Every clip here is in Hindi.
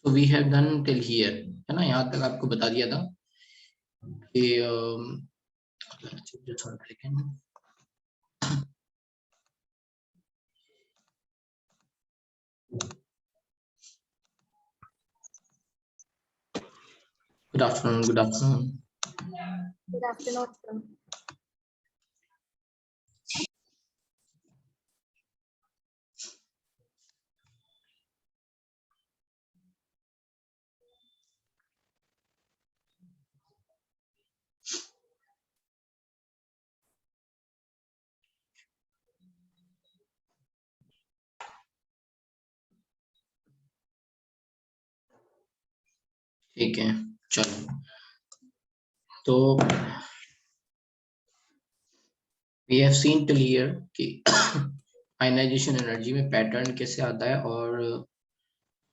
तो we have done till here, है ना, यहाँ तक आपको बता दिया था कि good afternoon, good afternoon. Good afternoon, sir. ठीक है, चलो। तो we have seen till here कि आयनाइजेशन एनर्जी में पैटर्न कैसे आता है, और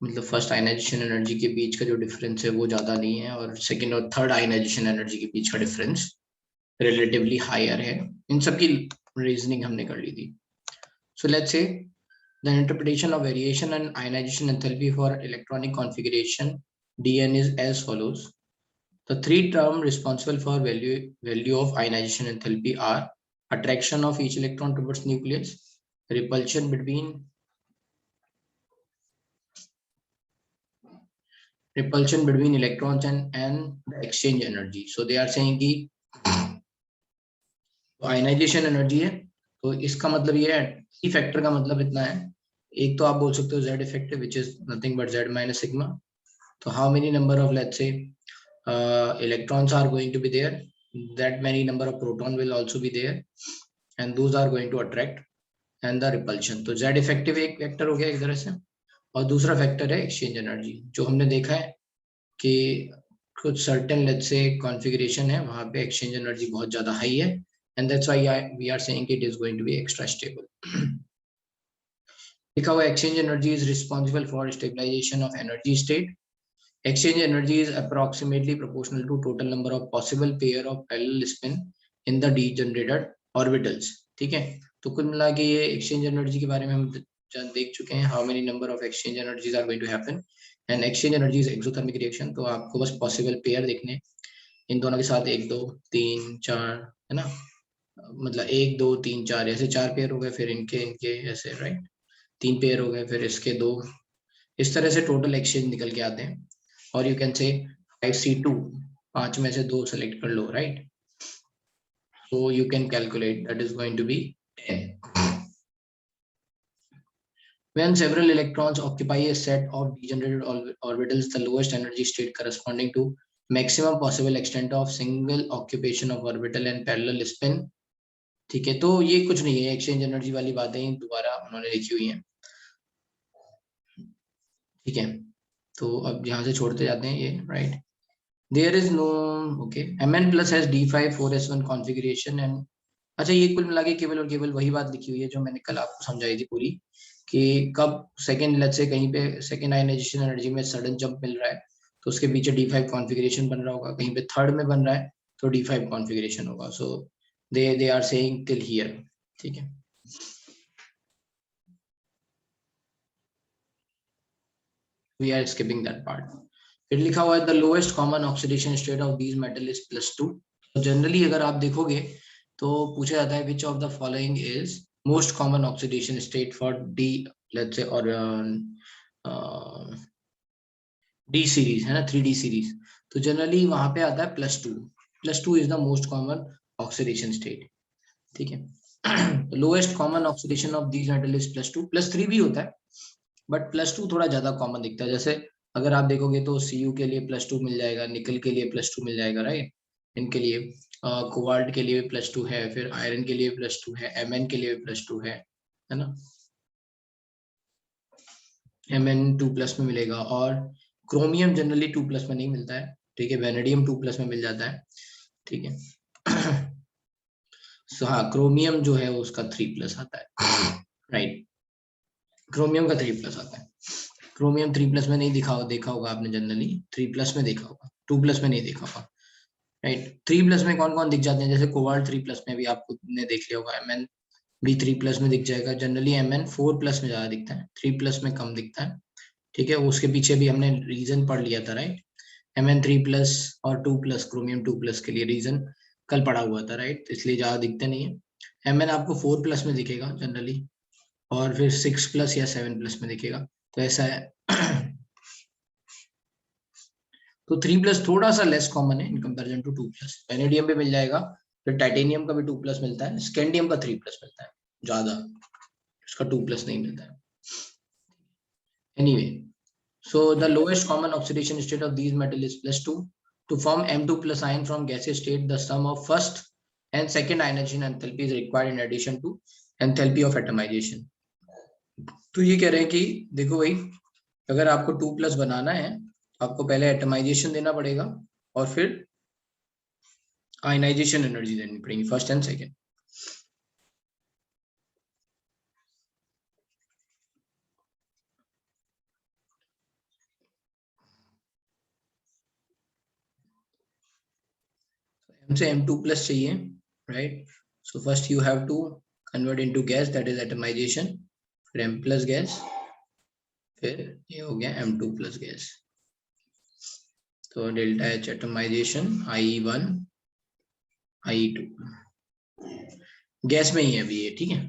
मतलब फर्स्ट आयनाइजेशन एनर्जी के बीच का जो डिफरेंस है वो ज्यादा नहीं है, और सेकंड और थर्ड आयनाइजेशन एनर्जी के बीच का डिफरेंस रिलेटिवली हायर है। इन सब की रीजनिंग हमने कर ली थी। So let's say the interpretation of variation and ionization enthalpy for electronic configuration dn is as follows. The three terms responsible for value of ionization enthalpy are attraction of each electron towards nucleus, repulsion between electrons, and the exchange energy. So they are saying कि आयनाइजेशन एनर्जी है, तो इसका मतलब ये है, ई फैक्टर का मतलब इतना है, एक तो आप बोल सकते हो z effective which is nothing but z minus sigma. तो how many number of let's say electrons are going to be there, that many number of proton will also be there, and those are going to attract, and the repulsion। तो z इफेक्टिव एक फैक्टर हो गया एक तरह से, और दूसरा फैक्टर है एक्सचेंज एनर्जी, जो हमने देखा है कि कुछ सर्टेन लेट्स से कॉन्फ़िगरेशन है वहां पे एक्सचेंज एनर्जी बहुत ज्यादा हाई है, and that's why we are saying it is going to be extra stable। लिखा हुआ exchange energy is responsible for stabilization of energy state। Exchange energy is approximately proportional to total number of possible pair of parallel spin in the degenerated orbitals। ठीक है, तो कुल मिला के ये exchange energy के बारे में हम देख चुके हैं, how many number of exchange energies are going to happen, and exchange energy is exothermic reaction। तो आपको बस possible pair देखने, इन दोनों के साथ 1 2 3 4, है ना, मतलब 1 2 3 4 ऐसे 4 पेयर हो गए, फिर इनके इनके ऐसे, राइट, 3 पेयर हो गए, फिर इसके 2, इस तरह से टोटल एक्सचेंज निकल के आते हैं। और यू कैन से 5C2, 5 में से 2 सेलेक्ट कर लो, right, so you can calculate that is going to be 10। When several electrons occupy a set of degenerated orbitals, the lowest energy state corresponding to maximum possible extent of single occupation of orbital and parallel spin। ठीक है, तो ये कुछ नहीं है, एक्सचेंज एनर्जी वाली बातें दोबारा उन्होंने लिखी हुई हैं। ठीक है, तो अब यहाँ से छोड़ते जाते हैं ये, right. There is no okay, Mn plus has D5 4s1 configuration and, अच्छा ये कुल मिला के केवल और केवल वही बात लिखी हुई है जो मैंने कल आपको समझाई थी पूरी, कि कब सेकंड लेट्स से कहीं पे सेकंड आयनाइजेशन एनर्जी में सडन जंप मिल रहा है तो उसके पीछे D5 कॉन्फ़िगरेशन बन रहा होगा, कहीं पे थर्ड में बन रहा है तो D5 कॉन्फ़िगरेशन होगा। So they are saying till here. ठीक है, we are skipping that part। फिर लिखा हुआ है the lowest common oxidation state of these metal is +2। तो जनरली अगर आप देखोगे तो पूछा जाता है which of the following is most common oxidation state for D, let's say, or D series, है ना, 3D series। तो जनरली वहां पे आता है +2, +2 is the most common oxidation state। ठीक है, lowest common oxidation of these metal is +2, +3 भी होता है, बट +2 थोड़ा ज्यादा कॉमन दिखता है। जैसे अगर आप देखोगे तो Cu के लिए +2 मिल जाएगा, निकल के लिए +2 मिल जाएगा, राइट, इनके लिए कोबाल्ट के लिए भी +2 है, फिर आयरन के लिए +2 है, Mn के लिए भी +2 है ना, Mn 2+ में मिलेगा, और क्रोमियम जनरली 2+ में नहीं मिलता है। ठीक है, वेनेडियम 2+ में मिल जाता है। ठीक है, सो हाँ, क्रोमियम जो है उसका 3+ आता है, राइट, क्रोमियम का 3+ आता है। क्रोमियम 3+ में नहीं देखा होगा आपने, जनरली 3+ में देखा होगा, 2+ में नहीं देखा होगा, राइट। 3+ में कौन कौन दिख जाते हैं, जैसे कोबाल्ट 3+ में भी आपको ने देख लिया होगा, Mn भी 3+ में दिख जाएगा। जनरली Mn 4+ में ज्यादा दिखता है, 3+ में कम दिखता है। ठीक है, उसके पीछे भी हमने रीजन पढ़ लिया था, राइट। Mn3+ और 2+, क्रोमियम 2+ के लिए रीजन कल पढ़ा हुआ था, राइट। इसलिए ज्यादा दिखते नहीं है। Mn आपको 4+ में दिखेगा जनरली, और फिर 6+ या 7+ में दिखेगा, तो ऐसा है। तो 3+ थोड़ा सा लेस कॉमन है इन कंपैरिजन टू 2+। वेनेडियम भी मिल जाएगा, फिर टाइटेनियम का भी 2+ मिलता है, स्कैंडियम का 3+ मिलता है ज्यादा, इसका 2+ नहीं मिलता है। Anyway, so the lowest common oxidation state of these metal is +2. To form M2+ ion from gaseous state, the sum of first and second ionization enthalpy is required in addition to enthalpy of atomization. तो ये कह रहे हैं कि देखो भाई, अगर आपको 2+ बनाना है तो आपको पहले एटमाइजेशन देना पड़ेगा और फिर आयनाइजेशन एनर्जी देनी पड़ेगी, फर्स्ट एंड सेकेंड। M से M2+ चाहिए, right. So first you have to convert into gas, that is atomisation, फिर M+ गैस, फिर ये हो गया M2+ गैस। तो delta H atomisation, IE1 IE2 gas में ही है अभी ये, ठीक है,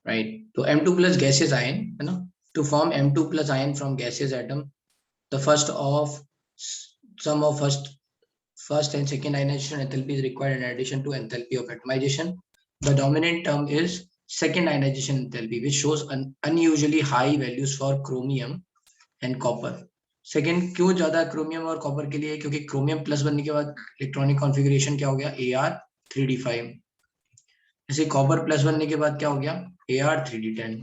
राइट। तो M2+ गैसेस आयन है ना। To form M2+ ion from gases atom, the first of sum of first and second ionization enthalpy is required in addition to enthalpy of atomization. The dominant term is second ionization enthalpy, which shows unusually high values for chromium and copper. Second क्यों ज्यादा क्रोमियम और कॉपर के लिए, क्योंकि क्रोमियम प्लस बनने के बाद इलेक्ट्रॉनिक कॉन्फ़िगरेशन क्या हो गया, Ar3d5। जैसे कॉपर प्लस बनने के बाद क्या हो गया, Ar3d10,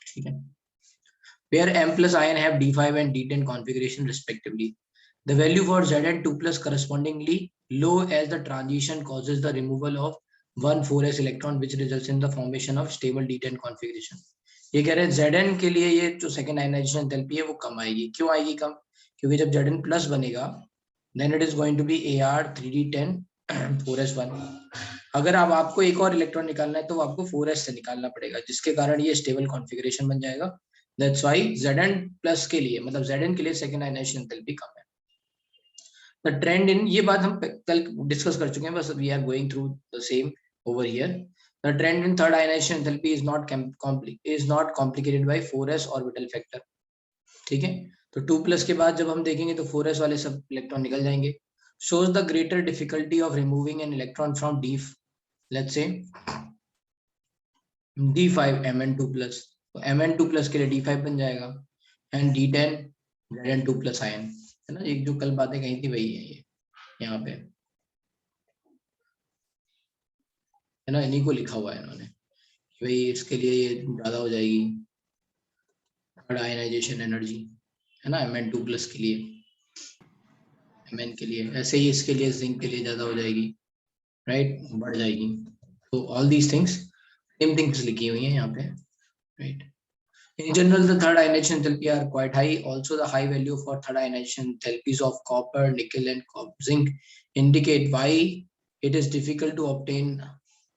ठीक है। Where M plus ion have D5 and D10 configuration respectively. The value for Zn2+ correspondingly low as the transition causes the removal of one 4s electron, which results in the formation of stable D10 configuration. ये कह रहे हैं Zn के लिए ये जो second ionization enthalpy है वो कम आएगी। क्यों आएगी कम, क्योंकि जब Zn+ बनेगा then it is going to be Ar3d10 4s1। अगर आपको एक और इलेक्ट्रॉन निकालना है तो आपको 4s से निकालना पड़ेगा, जिसके कारण ये स्टेबल कॉन्फ़िगरेशन बन जाएगा। That's why Zn+ के लिए, मतलब Zn के लिए सेकंड आयनाइजेशन एंथैल्पी कम है। The trend in, ये बात हम कल डिस्कस कर चुके हैं, बस we are going through the same over here. The trend in third ionization enthalpy is not complicated by 4s orbital factor, ठीक है। तो 2+ के बाद जब हम देखेंगे तो 4s वाले सब इलेक्ट्रॉन निकल जाएंगे। Shows the greater difficulty of removing an electron from D, let's say D5 Mn2+, तो Mn2+ के लिए D5 बन जाएगा, एंड D10 Zn2+ आयन, है ना। एक जो कल बातें कही थी वही है ये यहाँ पे, है ना, इन्हीं को लिखा हुआ है इन्होंने, भाई इसके लिए ये ज्यादा हो जाएगी थर्ड आयनाइजेशन एनर्जी, है ना, Mn2+ के लिए, Mn के लिए, ऐसे ही इसके लिए जिंक के लिए ज्यादा हो जाएगी, राइट, बढ़ जाएगी। तो all these things same things लिखी हुई है यहाँ पे, right. In general, the third ionization enthalpy are quite high. Also, the high value for third ionization enthalpies of copper, nickel, and zinc indicate why it is difficult to obtain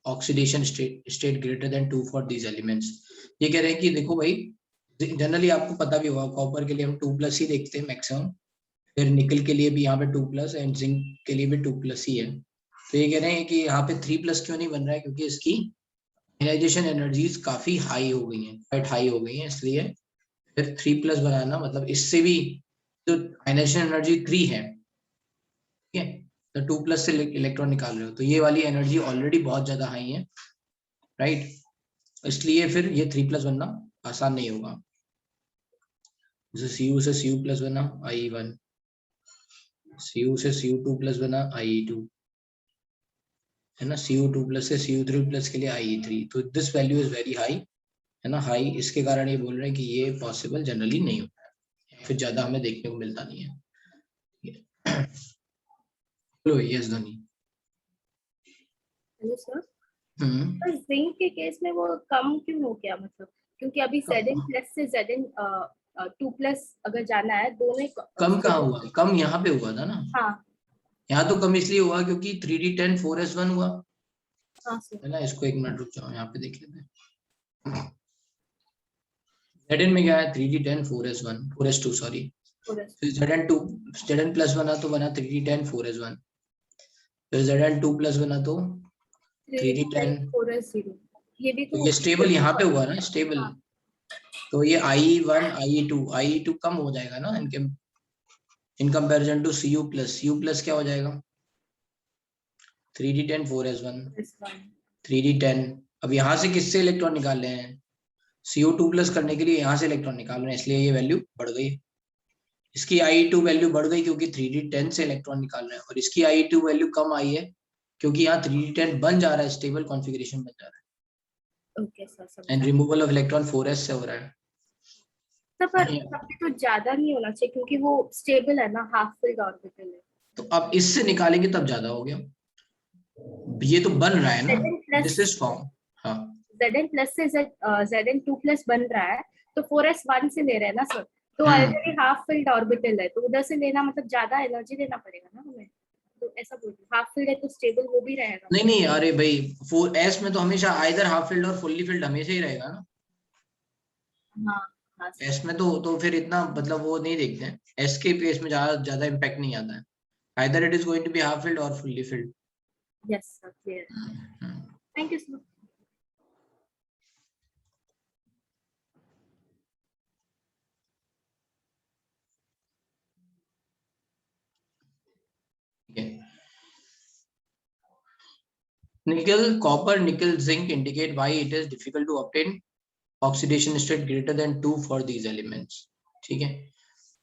oxidation state greater than 2 for these elements. ये कह रहे हैं कि देखो भाई, जनरली आपको पता भी होगा कॉपर के लिए हम 2+ ही देखते हैं मैक्सिमम, फिर निकल के लिए भी यहाँ पे 2+ एंड जिंक के लिए भी 2+ ही है। तो ये कह रहे हैं कि यहाँ पे 3+ क्यों नहीं बन रहा है, क्योंकि इसकी आयनाइजेशन एनर्जीज काफी हाई हो गई हैं, क्वाइट हाई हो गई हैं, इसलिए फिर 3+ बनाना, मतलब इससे भी जो आयनाइजेशन एनर्जी 3 है, ठीक है, तो 2+ से इलेक्ट्रॉन निकाल रहे हो तो ये वाली एनर्जी ऑलरेडी बहुत ज्यादा हाई है, राइट। इसलिए फिर ये 3+ बनना आसान नहीं होगा। जैसे Cu से Cu+ बना IE1, Cu से Cu2+ बना IE2, है ना, Cu2+ से Cu3+ के लिए IE3। तो this value is very high, है ना, हाई, इसके कारण ये बोल रहे हैं कि ये पॉसिबल जनरली नहीं होता है, फिर ज्यादा हमें देखने को मिलता नहीं है। लो यस धनी। हेलो सर, पर जिंक के केस में वो कम क्यों हो गया, मतलब क्योंकि अभी Zn+ से Zn2+ अगर जाना है, दोनों कम कहाँ हुआ, कम यहाँ पे हुआ था ना। हाँ यहाँ तो कम इसलिए हुआ क्योंकि 3d10 4s1 हुआ, हाँ सर। है ना। इसको एक मिनट रुक जाओ, यहाँ पे देख लेते हैं। Zn में क्या है 3d10 4s1 4s2 सॉरी, फिर Zn2 Zn प्लस बना तो बना 3d10 4s1, फिर Zn2 प्लस बना तो 3d10, 4s0, ये भी तो तो ये स्टेबल यहाँ पे हुआ ना स्टेबल, हाँ, तो ये i1 i2 कम हो जाएगा ना इनके in comparison to cu plus क्या हो जाएगा 3d10 4s1 4s1 3d10। अब यहाँ से किससे इलेक्ट्रॉन निकाल रहे हैं, CO2 प्लस करने के लिए यहाँ से इलेक्ट्रॉन निकाल रहे हैं, इसलिए ये वैल्यू बढ़ गई। इसकी i2 वैल्यू बढ़ गई क्योंकि 3d10 से इलेक्ट्रॉन निकाल रहे हैं, और इसकी i2 वैल्यू कम आई है क्योंकि यहाँ 3d10 बन जा रहा है, स्टेबल कॉन्फ़िगरेशन बन जा रहा है, ओके सर, एंड समझा। रिमूवल ऑफ इलेक्ट्रॉन 4s से हो रहा है। तो पर तब भी तो ज्यादा नहीं होना चाहिए क्योंकि वो स्टेबल है ना, हाफ फिल्ड ऑर्बिटल है। तो अब इससे निकालेंगे तब ज्यादा हो गया, ये तो बन रहा है ना, Zn this plus is form. हाँ Zn प्लस से Zn2 प्लस बन रहा है, तो 4s1 से ले रहे हैं ना सर, तो हम्म ऑलरेडी हाफ फिल्ड ऑर्बिटल है, तो उधर से लेना मतलब ज्यादा एनर्जी देना पड़ेगा ना हमें, तो ऐसा बोल रही हाफ फील्ड है तो स्टेबल वो भी रहेगा। नहीं नहीं, अरे भाई 4s में तो हमेशा आइदर हाफ फील्ड और फुल्ली फील्ड हमेशा ही रहेगा ना, हाँ हाँ एस में तो फिर इतना मतलब वो नहीं देखते हैं, एस के केस में ज्यादा ज्यादा इम्पैक्ट नहीं आता है, either it is going to be half filled और fully filled. Yes sir, clear. Thank you sir. Nickel, copper, nickel, zinc indicate why it is difficult to obtain oxidation state greater than 2 for these elements. ठीक है,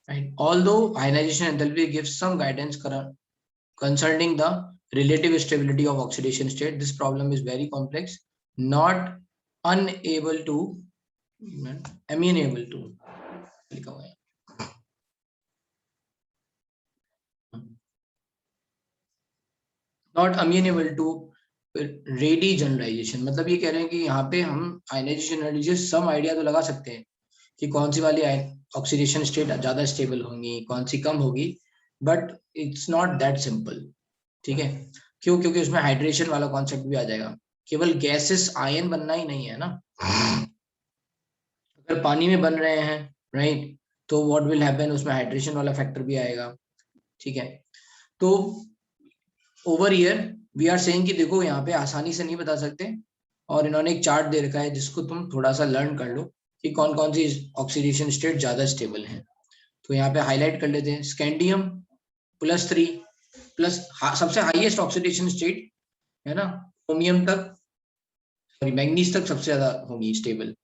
right? Although ionization enthalpy gives some guidance concerning the relative stability of oxidation state, this problem is very complex, not unable to, amenable to, लिखा हुआ है, not amenable to ready generalisation, मतलब ये कह रहे हैं कि यहाँ पे हम आयनाइजेशन एनर्जी सम आइडिया तो लगा सकते हैं कि कौन सी वाली ऑक्सीडेशन स्टेट ज्यादा स्टेबल होंगी, कौन सी कम होगी, but it's not that simple. ठीक है, क्यों, क्योंकि उसमें हाइड्रेशन वाला कॉन्सेप्ट भी आ जाएगा, केवल गैसेस आयन बनना ही नहीं है ना, अगर पानी में बन रहे हैं, राइट, तो व्हाट विल हैपन, उसमें हाइड्रेशन वाला फैक्टर भी आएगा। ठीक है, तो over here we are saying कि देखो यहाँ पे आसानी से नहीं बता सकते, और इन्होंने एक चार्ट दे रखा है जिसको तुम थोड़ा सा लर्न कर लो कि कौन कौन सी ऑक्सीडेशन स्टेट ज्यादा स्टेबल हैं। तो यहाँ पे हाईलाइट कर लेते हैं, स्कैंडियम +3 प्लस सबसे हाईएस्ट ऑक्सीडेशन स्टेट है ना, क्रोमियम तक, सॉरी मैग्नीज तक सबसे ज्यादा होगी स्टेबल,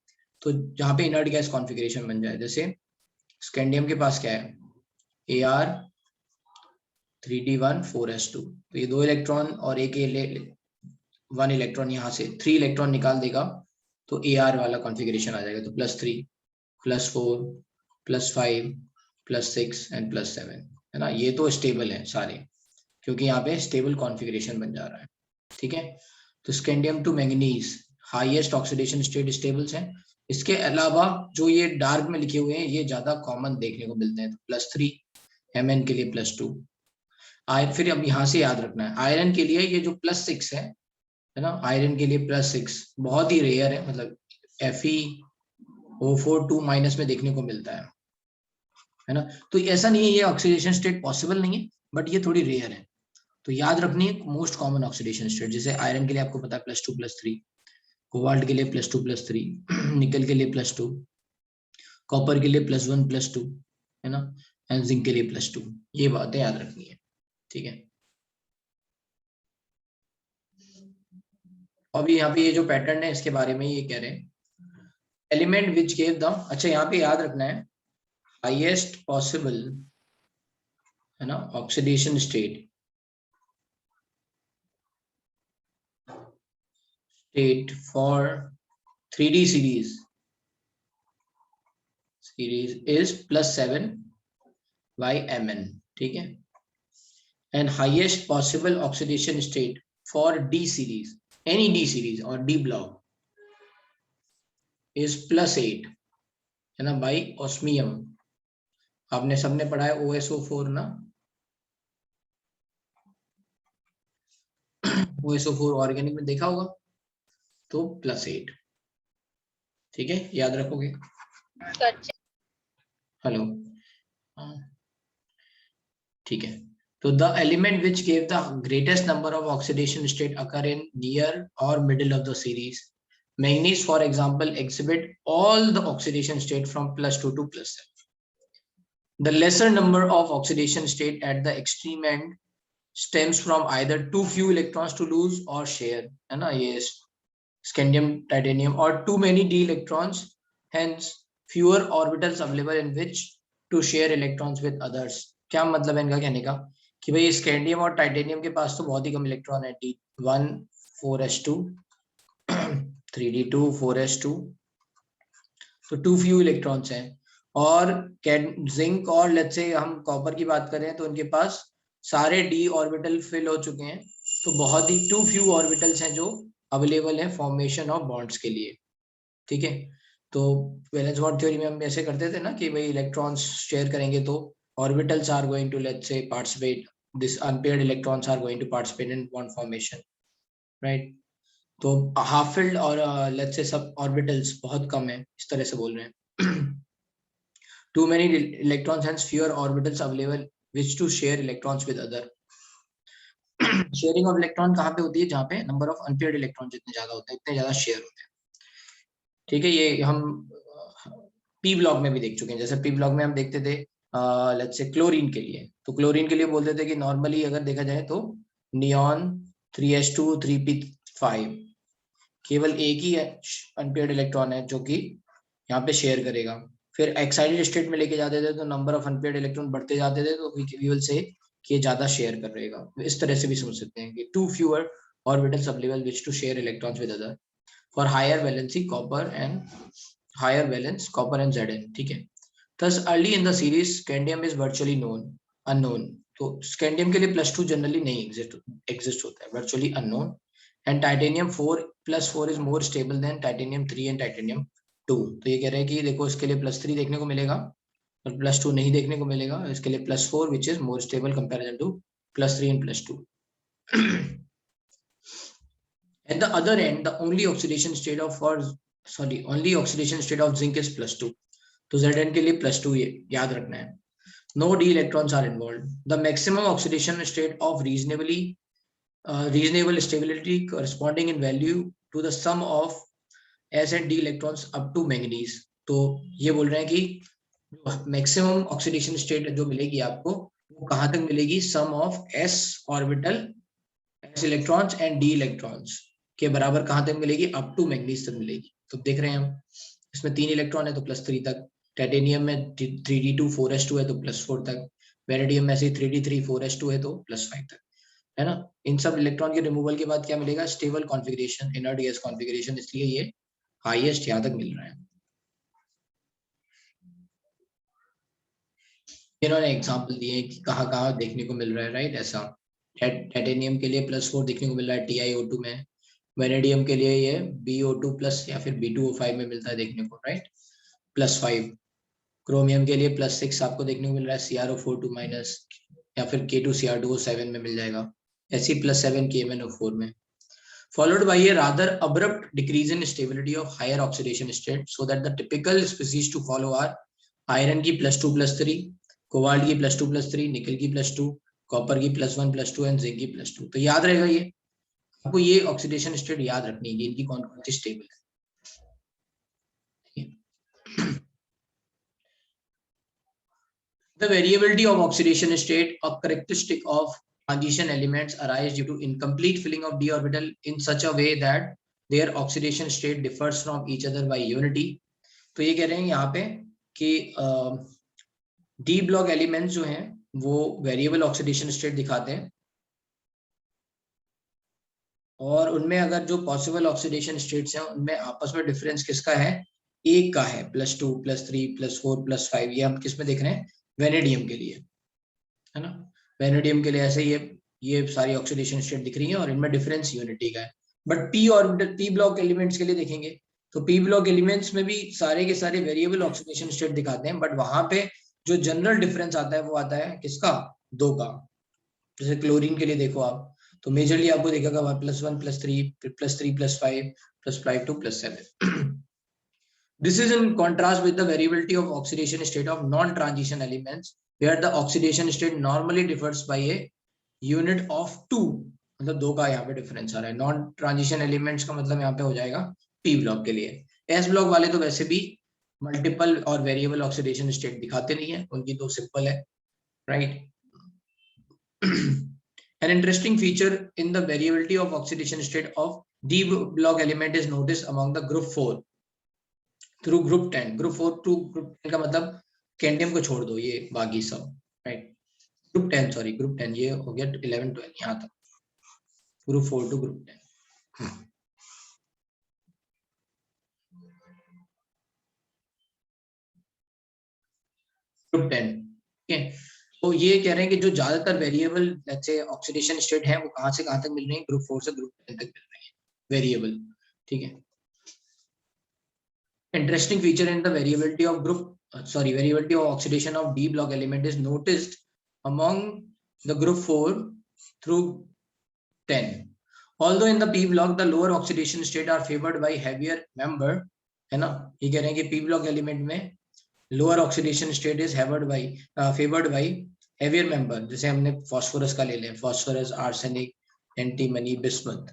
तो जहाँ पे इनर्ट गैस कॉन्फ़िगरेशन बन जाए, जैसे स्कैंडियम के पास क्या है Ar 3d1 4s2, तो ये 2 इलेक्ट्रॉन और एक 1 इलेक्ट्रॉन यहाँ से 3 इलेक्ट्रॉन निकाल देगा, तो Ar वाला कॉन्फ़िगरेशन आ जाएगा, तो +3 +4 +5 +6 एंड +7, है ना, ये तो स्टेबल है सारे क्योंकि यहाँ पे स्टेबल कॉन्फ़िगरेशन बन जा रहा है। ठीक है, तो scandium to manganese highest oxidation state stables हैं। इसके अलावा जो ये डार्क में लिखे हुए हैं ये ज्यादा कॉमन देखने को मिलते हैं, तो +3 Mn के लिए +2, फिर अब यहाँ से याद रखना है आयरन के लिए ये जो +6 है ना, आयरन के लिए +6 बहुत ही रेयर है, मतलब FeO4 2 माइनस में देखने को मिलता है ना, तो ऐसा नहीं है ये ऑक्सीडेशन स्टेट पॉसिबल नहीं है, बट ये थोड़ी रेयर है, तो याद रखनी है मोस्ट कॉमन ऑक्सीडेशन स्टेट, जैसे आयरन के लिए आपको पता है +2 +3, कोबाल्ट के लिए +2 +3, निकल के लिए +2, कॉपर के लिए +1 +2, है ना, एंड जिंक के लिए +2, ये बातें याद रखनी है। ठीक है, अभी यहाँ पे ये जो पैटर्न है इसके बारे में ये कह रहे हैं, एलिमेंट विच गेव द, अच्छा यहाँ पे याद रखना है हाईएस्ट पॉसिबल, है ना, oxidation state for 3D series is +7 by Mn। ठीक है, and highest possible oxidation state for D series, any D series और D ब्लॉक इज +8, है ना, बाई ऑस्मियम, आपने सबने पढ़ा है OSO4 ना, OSO4 ऑर्गेनिक में देखा होगा, तो +8। ठीक है, याद रखोगे। हेलो, ठीक है। तो the element which gave the greatest number of oxidation state occur in near और middle of the series. Manganese, for example, exhibit all the oxidation state from +2 to +7. The lesser number of oxidation state at the extreme end stems from either too few electrons to lose or share, है ना, ये scandium titanium, or too many d electrons, hence fewer orbitals available in which to share electrons with others. क्या मतलब है इनका कहने का कि भाई स्कैंडियम और टाइटेनियम के पास तो बहुत ही कम इलेक्ट्रॉन है, D1 4s2 3d2 4s2, तो टू फ्यू इलेक्ट्रॉन्स हैं। और जिंक और लेट्स से हम कॉपर की बात करें तो उनके पास सारे डी ऑर्बिटल फिल हो चुके हैं, तो बहुत ही टू फ्यू ऑर्बिटल्स हैं जो अवेलेबल है फॉर्मेशन ऑफ बॉन्ड्स के लिए, ठीक है। तो वैलेंस बॉन्ड थ्योरी में हम ऐसे करते थे ना कि भाई इलेक्ट्रॉन्स शेयर करेंगे तो orbitals are going to let's say participate, this unpaired electrons are going to participate in bond formation, right. तो हाफ फिल्ड और लेट्स से सब ऑर्बिटल्स बहुत कम है, इस तरह से बोल रहे हैं। Too many electrons hence fewer orbitals available which to share electrons with other. Sharing of electron कहाँ पे होती है? जहाँ पे नंबर ऑफ अनपेयर्ड इलेक्ट्रॉन जितने ज्यादा होते हैं इतने ज्यादा शेयर होते हैं, ठीक है। ये हम पी ब्लॉक में भी देख चुके हैं। जैसे पी ब्लॉक में हम देखते थे लेट्स से क्लोरीन के लिए, तो क्लोरीन के लिए बोलते थे कि नॉर्मली अगर देखा जाए तो नियॉन 3s2 3p5 केवल एक ही अनपेयर्ड इलेक्ट्रॉन है जो कि यहाँ पे शेयर करेगा। फिर एक्साइटेड स्टेट में लेके जाते थे तो नंबर ऑफ अनपेयर्ड इलेक्ट्रॉन बढ़ते जाते थे, तो वी विल से कि ये ज्यादा शेयर कर रहेगा। इस तरह से भी समझ सकते हैं कि too fewer orbitals available which to share electrons with other for higher valency copper and higher valence copper and Zn, ठीक है। Thus early in the series scandium is virtually unknown. तो scandium के लिए +2 जनरली नहीं एग्जिस्ट होता है, virtually unknown. And titanium 4+4 is more stable than titanium 3 and titanium 2. तो ये कह रहे हैं कि देखो इसके लिए +3 देखने को मिलेगा और +2 नहीं देखने को मिलेगा, इसके लिए +4 which is more stable comparison to +3 and +2. At the other end, the only oxidation state of zinc is +2. तो Zn के लिए +2 याद रखना है. No d electrons are involved. The maximum oxidation state of reasonable stability corresponding in value to the sum of s and d electrons up to manganese. तो ये बोल रहे हैं कि मैक्सिमम ऑक्सीडेशन स्टेट जो मिलेगी आपको वो कहाँ तक मिलेगी? Sum of s orbital s electrons and d electrons के बराबर कहाँ तक मिलेगी? अप टू मैग्नीज तक मिलेगी। तो देख रहे हैं हम इसमें 3 इलेक्ट्रॉन है तो +3 तक, टाइटेनियम में 3d2 4s2 है तो +4 तक, वेनेडियम में से 3d3 4s2 है तो +5 तक, है ना। इन सब इलेक्ट्रॉन के रिमूवल के बाद क्या मिलेगा? Stable configuration, inert gas configuration, इसलिए ये हाईएस्ट यहाँ तक मिल रहा है। इन्होंने एग्जांपल दिए कि कहाँ देखने को मिल रहा है, राइट। ऐसा टाइटेनियम के लिए +4 देखने को मिल रहा है TiO2 में, वेनेडियम के लिए ये BO2+ या फिर B2O5 में मिलता है देखने को, राइट, +5। क्रोमियम के लिए +6 आपको देखने को मिल रहा है CrO4 2- या फिर K2Cr2O7 में मिल जाएगा, ऐसे +7 KMnO4 में। Followed by a rather abrupt decrease in stability of higher oxidation state, so that the typical species to follow are iron की +2+3, कोबाल्ट की +2+3, निकल की +2, कॉपर की +1+2 एंड जिंक की +2। तो याद रहेगा ये आपको, ये ऑक्सीडेशन स्टेट याद रखनी है, इनकी कौन कौन सी स्टेबल है। The variability of oxidation state, a characteristic of transition elements, arise due to incomplete filling of d orbital in such a way that their oxidation state differs from each other by unity. तो ये कह रहे हैं यहाँ पे कि डी ब्लॉक एलिमेंट्स जो हैं वो वेरिएबल ऑक्सीडेशन स्टेट दिखाते हैं, और उनमें अगर जो पॉसिबल ऑक्सीडेशन स्टेट्स हैं उनमें आपस में डिफरेंस किसका है? एक का है, +2 +3 +4 +5। ये हम किस में देख रहे हैं? वेनेडियम के लिए, है ना। वेनेडियम के लिए ऐसे ये सारी ऑक्सीडेशन स्टेट दिख रही है और इनमें डिफरेंस यूनिटी का है। But P orbital, P block elements के लिए देखेंगे तो पी ब्लॉक एलिमेंट्स में भी सारे के सारे वेरिएबल ऑक्सीडेशन स्टेट दिखाते हैं, बट वहां पे जो जनरल डिफरेंस आता है वो आता है किसका? 2 का। जैसे क्लोरीन के लिए देखो आप, तो मेजरली आपको देखेगा 1+1 +3 +3 +5 +5 to +7। This is in contrast with the variability of oxidation state of non-transition elements, where the oxidation state normally differs by a unit of 2. मतलब 2 का यहाँ पे डिफरेंस आ रहा है. नॉन ट्रांजिशन एलिमेंट्स का मतलब यहाँ पे हो जाएगा पी ब्लॉक के लिए. एस ब्लॉक वाले तो वैसे भी मल्टीपल और वेरिएबल ऑक्सीडेशन स्टेट दिखाते नहीं है, उनकी तो सिंपल है, right. An interesting feature in the variability of oxidation state of D block element is noticed among the group 4 through group 10. Group 4 to group 10 का मतलब कैंडियम को छोड़ दो, ये बाकी सब, राइट. ग्रुप 10 सॉरी ग्रुप 10 ये हो गया 11 12 यहाँ तक. Group 4 to group 10. ग्रुप 10 ठीक है. तो ये कह रहे हैं कि जो ज्यादातर variable let's say oxidation state है वो कहां से कहां तक मिल रही है, ग्रुप 4 से ग्रुप 10 तक मिल रही है वेरिएबल, ठीक है. Interesting feature in the variability of variability of oxidation of D block element is noticed among the group 4 through 10. Although in the P block the lower oxidation state are favored by heavier member, है ना. ये कह रहे हैं कि P block element में lower oxidation state is favored by heavier member. जैसे हमने phosphorus का ले लें, phosphorus, arsenic, antimony, bismuth,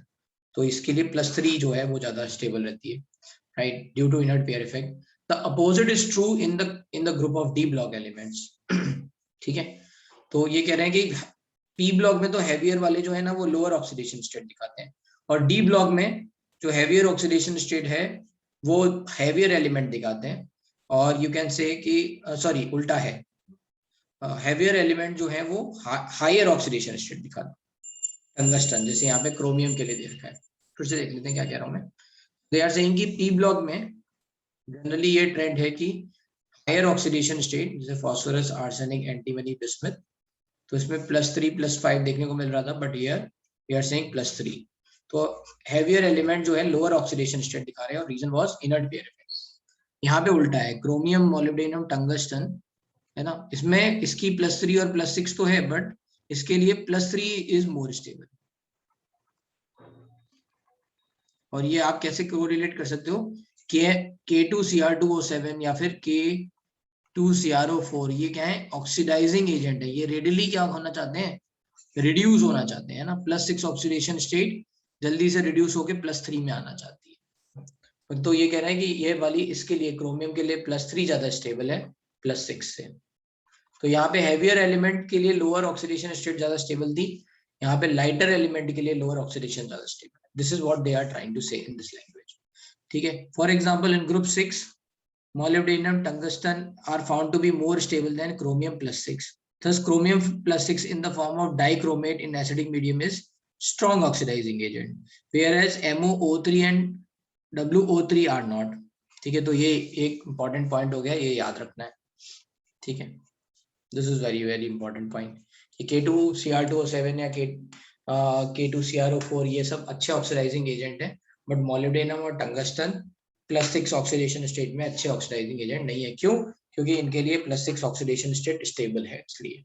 तो इसके लिए +3 जो है वो ज्यादा स्टेबल रहती है, right, due to inert pair effect. The opposite is true in the group of D block elements. ठीक है. तो ये कह रहे हैं कि P block में तो heavier वाले जो है ना वो lower oxidation state दिखाते हैं, और D block में जो heavier oxidation state है वो heavier element दिखाते हैं, और you can say कि सॉरी उल्टा है, heavier element जो है वो higher oxidation state दिखाते हैं. टंगस्टन जैसे यहाँ पे क्रोमियम के लिए दे रखा है. फिर से देख लेते हैं क्या कह रहा हूँ मैं. They are saying कि P block में जनरली ये ट्रेंड है कि हायर ऑक्सीडेशन स्टेट जैसे फॉस्फोरस, आर्सेनिक, एंटीमनी, बिस्मथ, तो इसमें +3 +5 देखने को मिल रहा था, but here we are saying +3. तो हेवियर एलिमेंट जो है लोअर ऑक्सीडेशन स्टेट दिखा रहे हैं, और reason was inert pair effect. यहाँ पे उल्टा है, क्रोमियम, मोलिब्डेनम, टंगस्टन है ना, इसमें इसकी +3 और +6 तो है, बट इसके लिए +3 इज मोर स्टेबल. और ये आप कैसे कोरिलेट कर सकते हो, K2Cr2O7 या फिर K2Cr4, ये क्या है, ऑक्सीडाइजिंग एजेंट है. ये रेडिली क्या होना चाहते हैं, रिड्यूस होना चाहते हैं ना. +6 ऑक्सीडेशन स्टेट जल्दी से रिड्यूस होके +3 में आना चाहती है. तो ये कह रहा है कि ये वाली इसके लिए क्रोमियम के लिए +3 ज्यादा स्टेबल है +6 से. तो यहाँ पे हैवियर एलिमेंट के लिए लोअर ऑक्सीडेशन स्टेट ज्यादा स्टेबल थी, यहाँ पे लाइटर एलिमेंट के लिए लोअर ऑक्सीडेशन ज्यादा stable. This is what they are trying to say in this language. ठीक है. For example, in group 6, molybdenum, tungsten are found to be more stable than chromium +6. Thus, chromium +6 in the form of dichromate in acidic medium is strong oxidizing agent, whereas MoO3 and WO3 are not. ठीक है. तो ये एक important point हो गया, ये याद रखना है. ठीक है. This is very very important point. कि K2Cr2O7 या K2Cr4 ये सब अच्छे ऑक्सीडाइजिंग एजेंट है, बट मोलिब्डेनम और टंगस्टन +6 ऑक्सीडेशन स्टेट में अच्छे ऑक्सीडाइजिंग एजेंट नहीं है. क्यों? क्योंकि इनके लिए +6 ऑक्सीडेशन स्टेट स्टेबल है, इसलिए.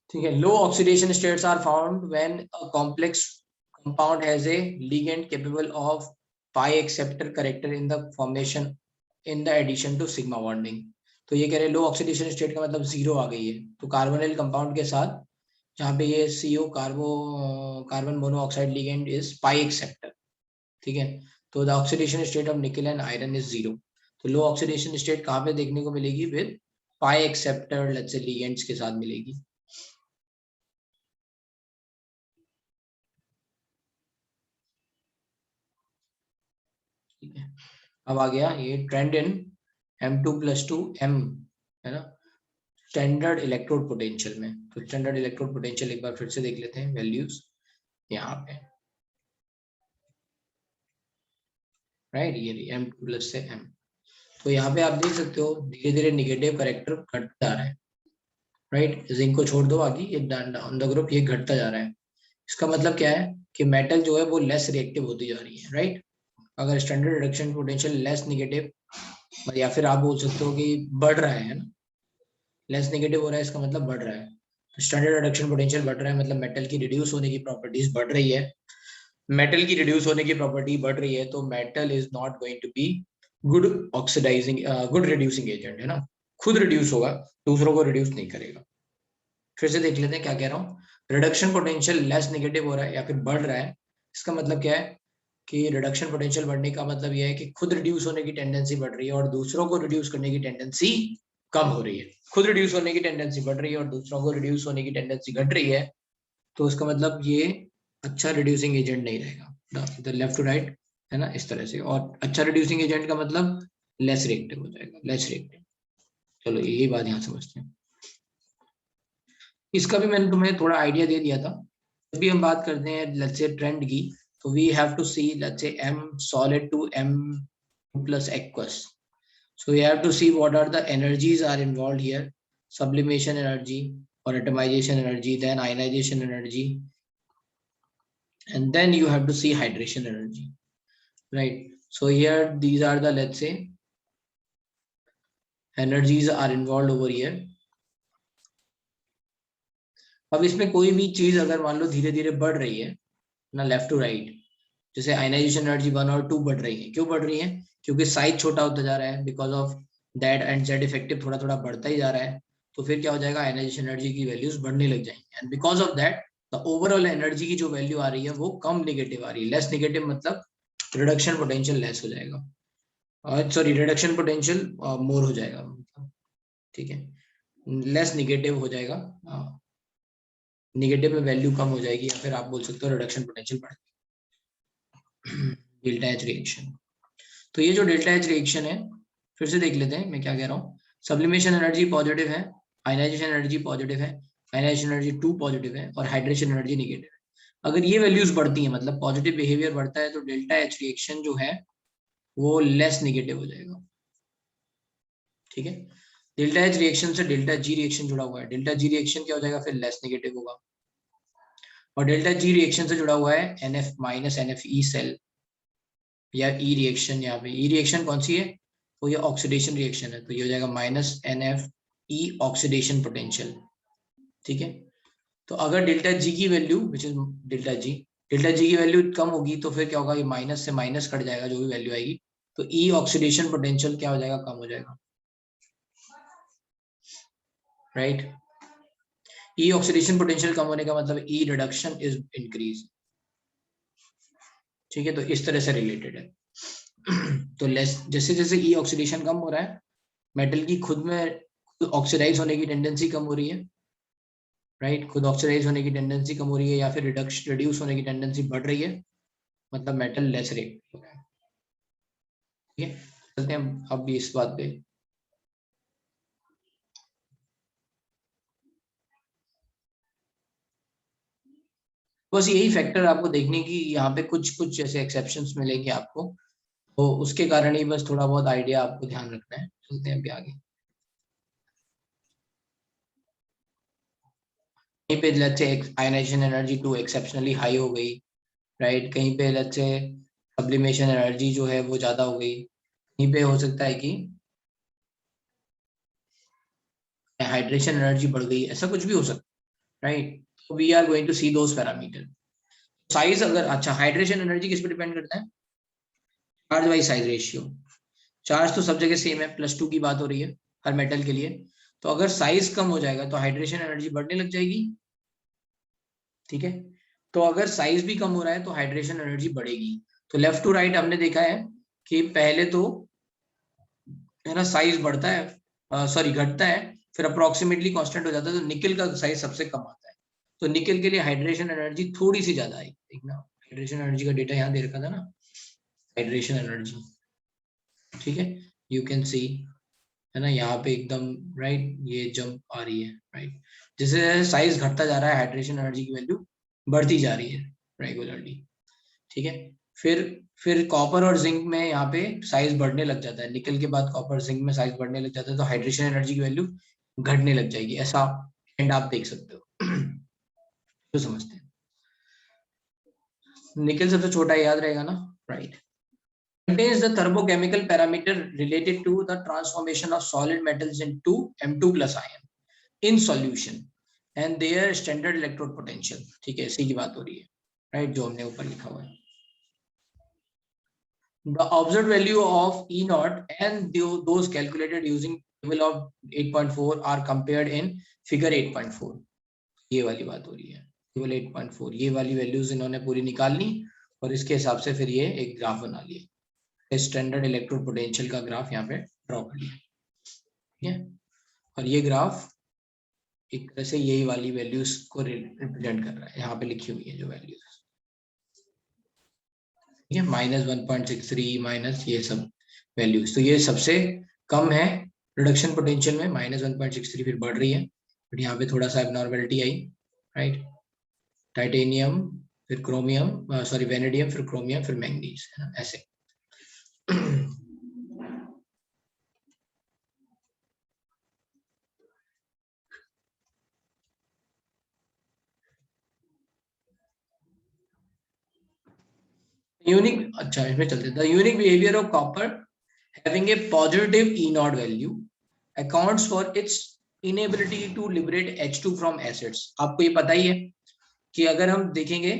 ठीक है. Low oxidation states are found when a complex compound has a ligand capable of pi acceptor character in the formation in the addition to sigma bonding. तो ये कह रहे हैं लो ऑक्सीडेशन स्टेट का मतलब 0 आ गई है. तो कार्बोनिल कंपाउंड के साथ जहाँ पे ये CO carbon monoxide ligand is pi acceptor. ठीक है. तो द ऑक्सीडेशन स्टेट ऑफ निकल एंड आयरन इज 0. तो लो ऑक्सीडेशन स्टेट कहाँ पे देखने को मिलेगी, with pi acceptor let's say ligands के साथ मिलेगी. ठीक है. अब आ गया ये ट्रेंड इन M2+2 M है ना, स्टैंडर्ड इलेक्ट्रोड पोटेंशियल में. तो स्टैंडर्ड इलेक्ट्रोड पोटेंशियल एक बार फिर से देख लेते हैं, वैल्यूज यहाँ पे, राइट. ये M2+ से M. तो यहाँ पे आप देख सकते हो धीरे धीरे निगेटिव कैरेक्टर घटता जा रहा है, राइट. जिंक को छोड़ दो, बाकी ये ऑन द ग्रुप ये घटता जा रहा है. इसका मतलब क्या है कि मेटल जो है वो लेस रिएक्टिव होती जा रही है, राइट. अगर standard reduction potential less negative, या फिर आप बोल सकते हो कि बढ़ रहा है ना, लेस नेगेटिव हो रहा है इसका मतलब बढ़ रहा है. स्टैंडर्ड रिडक्शन पोटेंशियल बढ़ रहा है मतलब मेटल की रिड्यूस होने की प्रॉपर्टीज बढ़ रही है. मेटल की रिड्यूस होने की प्रॉपर्टी बढ़ रही है तो metal is not going to be good oxidizing good reducing agent, है ना, खुद रिड्यूस होगा, दूसरों को रिड्यूस नहीं करेगा। फिर से देख लेते हैं क्या कह रहा हूँ। रिडक्शन पोटेंशियल लेस नेगेटिव हो रहा है या फिर बढ़ रहा है, इसका मतलब क्या है कि रिडक्शन पोटेंशियल बढ़ने का मतलब यह है कि खुद रिड्यूस होने की टेंडेंसी बढ़ रही है और दूसरों को रिड्यूस करने की टेंडेंसी कम हो रही है। खुद रिड्यूस होने की टेंडेंसी बढ़ रही है और दूसरों को रिड्यूस होने की टेंडेंसी घट रही है, तो उसका मतलब ये अच्छा रिड्यूसिंग एजेंट नहीं रहेगा, इधर लेफ्ट टू राइट, है ना, इस तरह से। और अच्छा रिड्यूसिंग एजेंट का मतलब लेस रिएक्टिव हो जाएगा, लेस रिएक्टिव। चलो यही बात यहाँ समझते हैं। इसका भी मैंने तुम्हें थोड़ा आइडिया दे दिया था। जब भी हम बात करते हैं लेट्स से ट्रेंड की, तो we have to see let's say m solid to m plus aqueous. So we have to see what are the energies are involved here: sublimation energy or atomization energy, then ionization energy, and then you have to see hydration energy, right? So here these are the, let's say, energies are involved over here. अब इसमें कोई भी चीज अगर मान लो धीरे धीरे बढ़ रही है ना, लेफ्ट टू राइट, जैसे आयनाइजेशन एनर्जी 1 और 2 बढ़ रही है, क्यों बढ़ रही है? क्योंकि साइज छोटा होता जा रहा है, because of that and Z effective थोड़ा थोड़ा बढ़ता ही जा रहा है, तो फिर क्या हो जाएगा, आयनाइजेशन एनर्जी की वैल्यूज बढ़ने लग जाएंगी, and because of that the overall energy की जो वैल्यू आ रही है वो कम नेगेटिव आ रही है। लेस नेगेटिव मतलब रिडक्शन पोटेंशियल लेस हो जाएगा, और सॉरी रिडक्शन पोटेंशियल मोर हो जाएगा, मतलब ठीक है, लेस नेगेटिव हो जाएगा, नेगेटिव में वैल्यू कम हो जाएगी, या फिर आप बोल सकते हो रिडक्शन पोटेंशियल बढ़ डेल्टा एच रिएक्शन। तो ये जो डेल्टा एच रिएक्शन है, फिर से देख लेते हैं मैं क्या कह रहा हूँ। सब्लिमेशन एनर्जी पॉजिटिव है, आयनाइजेशन एनर्जी पॉजिटिव है, आयनाइजेशन एनर्जी 2 पॉजिटिव है और हाइड्रेशन एनर्जी नेगेटिव है। अगर ये वैल्यूज बढ़ती हैं, मतलब पॉजिटिव बिहेवियर बढ़ता है, तो डेल्टा एच रिएक्शन जो है वो लेस नेगेटिव हो जाएगा, ठीक है। डेल्टा एच रिएक्शन से डेल्टा जी रिएक्शन जुड़ा हुआ है, डेल्टा जी रिएक्शन क्या हो जाएगा, फिर लेस नेगेटिव होगा। और डेल्टा जी रिएक्शन से जुड़ा हुआ है NF माइनस NFE सेल या ई रिएक्शन। यहाँ पे ई रिएक्शन कौन सी है, तो ये ऑक्सीडेशन रिएक्शन है, तो ये हो जाएगा माइनस NFE ऑक्सीडेशन पोटेंशियल, ठीक है। तो अगर डेल्टा जी की value which is delta G की वैल्यू कम होगी, तो फिर क्या होगा, ये माइनस से माइनस कट जाएगा, जो भी वैल्यू आएगी, तो ई ऑक्सीडेशन पोटेंशियल क्या हो जाएगा, कम हो जाएगा, राइट। ई ऑक्सीडेशन पोटेंशियल कम होने का मतलब ई रिडक्शन इज इंक्रीज, ठीक है। तो इस तरह से रिलेटेड है। तो लेस जैसे जैसे ई ऑक्सीडेशन कम हो रहा है, मेटल की खुद में ऑक्सीडाइज होने की टेंडेंसी कम हो रही है, राइट, खुद ऑक्सीडाइज होने की टेंडेंसी कम हो रही है, या फिर रिड्यूस होने की टेंडेंसी बढ़ रही है, मतलब मेटल लेस रेट हो रहा है, ठीक है। चलते हैं अब भी इस बात पे। बस यही फैक्टर आपको देखने की, यहाँ पे कुछ कुछ जैसे एक्सेप्शंस मिलेंगे आपको, तो उसके कारण ही बस थोड़ा बहुत आइडिया आपको ध्यान रखना है। चलते हैं अभी आगे। कहीं पे let's say ionization energy 2 exceptionally high हो गई, राइट, कहीं पे लेट्स से सब्लिमेशन एनर्जी जो है वो ज्यादा हो गई, कहीं पे हो सकता है कि हाइड्रेशन एनर्जी बढ़ गई, ऐसा कुछ भी हो सकता है, राइट। तो we are going to see those parameter. Size अगर, अच्छा, हाइड्रेशन एनर्जी किस पे डिपेंड करता है, charge by size ratio. Charge तो सब जगह सेम है, +2 की बात हो रही है हर मेटल के लिए, तो अगर साइज कम हो जाएगा तो हाइड्रेशन एनर्जी बढ़ने लग जाएगी, ठीक है। तो अगर साइज भी कम हो रहा है तो हाइड्रेशन एनर्जी बढ़ेगी। तो लेफ्ट टू राइट हमने देखा है कि पहले तो, है ना, साइज बढ़ता है, सॉरी घटता है, फिर अप्रोक्सीमेटली कांस्टेंट हो जाता है, तो निकल का साइज सबसे कम आता है, तो निकल के लिए हाइड्रेशन एनर्जी थोड़ी सी ज्यादा आएगी, देखना हाइड्रेशन एनर्जी का डेटा यहाँ दे रखा था ना, हाइड्रेशन एनर्जी, ठीक है, यू कैन सी, है ना, यहाँ पे एकदम राइट, ये जंप आ रही है, राइट, जैसे जैसे साइज घटता जा रहा है हाइड्रेशन एनर्जी की वैल्यू बढ़ती जा रही है रेगुलरली, ठीक है। फिर कॉपर और जिंक में यहाँ पे साइज बढ़ने लग जाता है, निकल के बाद कॉपर जिंक में साइज बढ़ने लग जाता है, तो हाइड्रेशन एनर्जी की वैल्यू घटने लग जाएगी, ऐसा एंड आप देख सकते हो। तो समझते हैं, निकल सबसे छोटा याद रहेगा ना, right. Contains the thermochemical parameter related to the transformation of solid metals into M2 plus ion in solution and their standard electrode potential, ठीक है, इसी की बात हो रही है, राइट, जो हमने ऊपर लिखा हुआ है। the observed value of E naught and those calculated using table of 8.4 are compared in figure 8.4. ये वाली बात हो रही है, टेबल 8.4 ये वाली वैल्यूज इन्होंने पूरी निकाल ली और इसके हिसाब से फिर ये एक ग्राफ बना लिया, स्टैंडर्ड इलेक्ट्रोड पोटेंशियल का ग्राफ यहाँ पे ड्रॉ कर लिया, ठीक है। और ये ग्राफ एक तरह से यही वाली वैल्यूज को रिप्रेजेंट कर रहा है, यहाँ पे लिखी हुई है जो वैल्यूज, ये -1.63 माइनस ये सब वैल्यूज, तो ये सबसे कम है रिडक्शन पोटेंशियल में, -1.63 फिर बढ़ रही है, बट यहाँ पे थोड़ा सा एबनॉर्मलिटी आई, राइट। टाइटेनियम फिर क्रोमियम, सॉरी वेनेडियम फिर क्रोमियम फिर मैंगनीज, है ना, ऐसे। यूनिक, अच्छा इसमें चलते हैं। The unique behaviour of copper having a positive E naught value accounts for its inability to liberate H2 from acids। आपको ये पता ही है कि अगर हम देखेंगे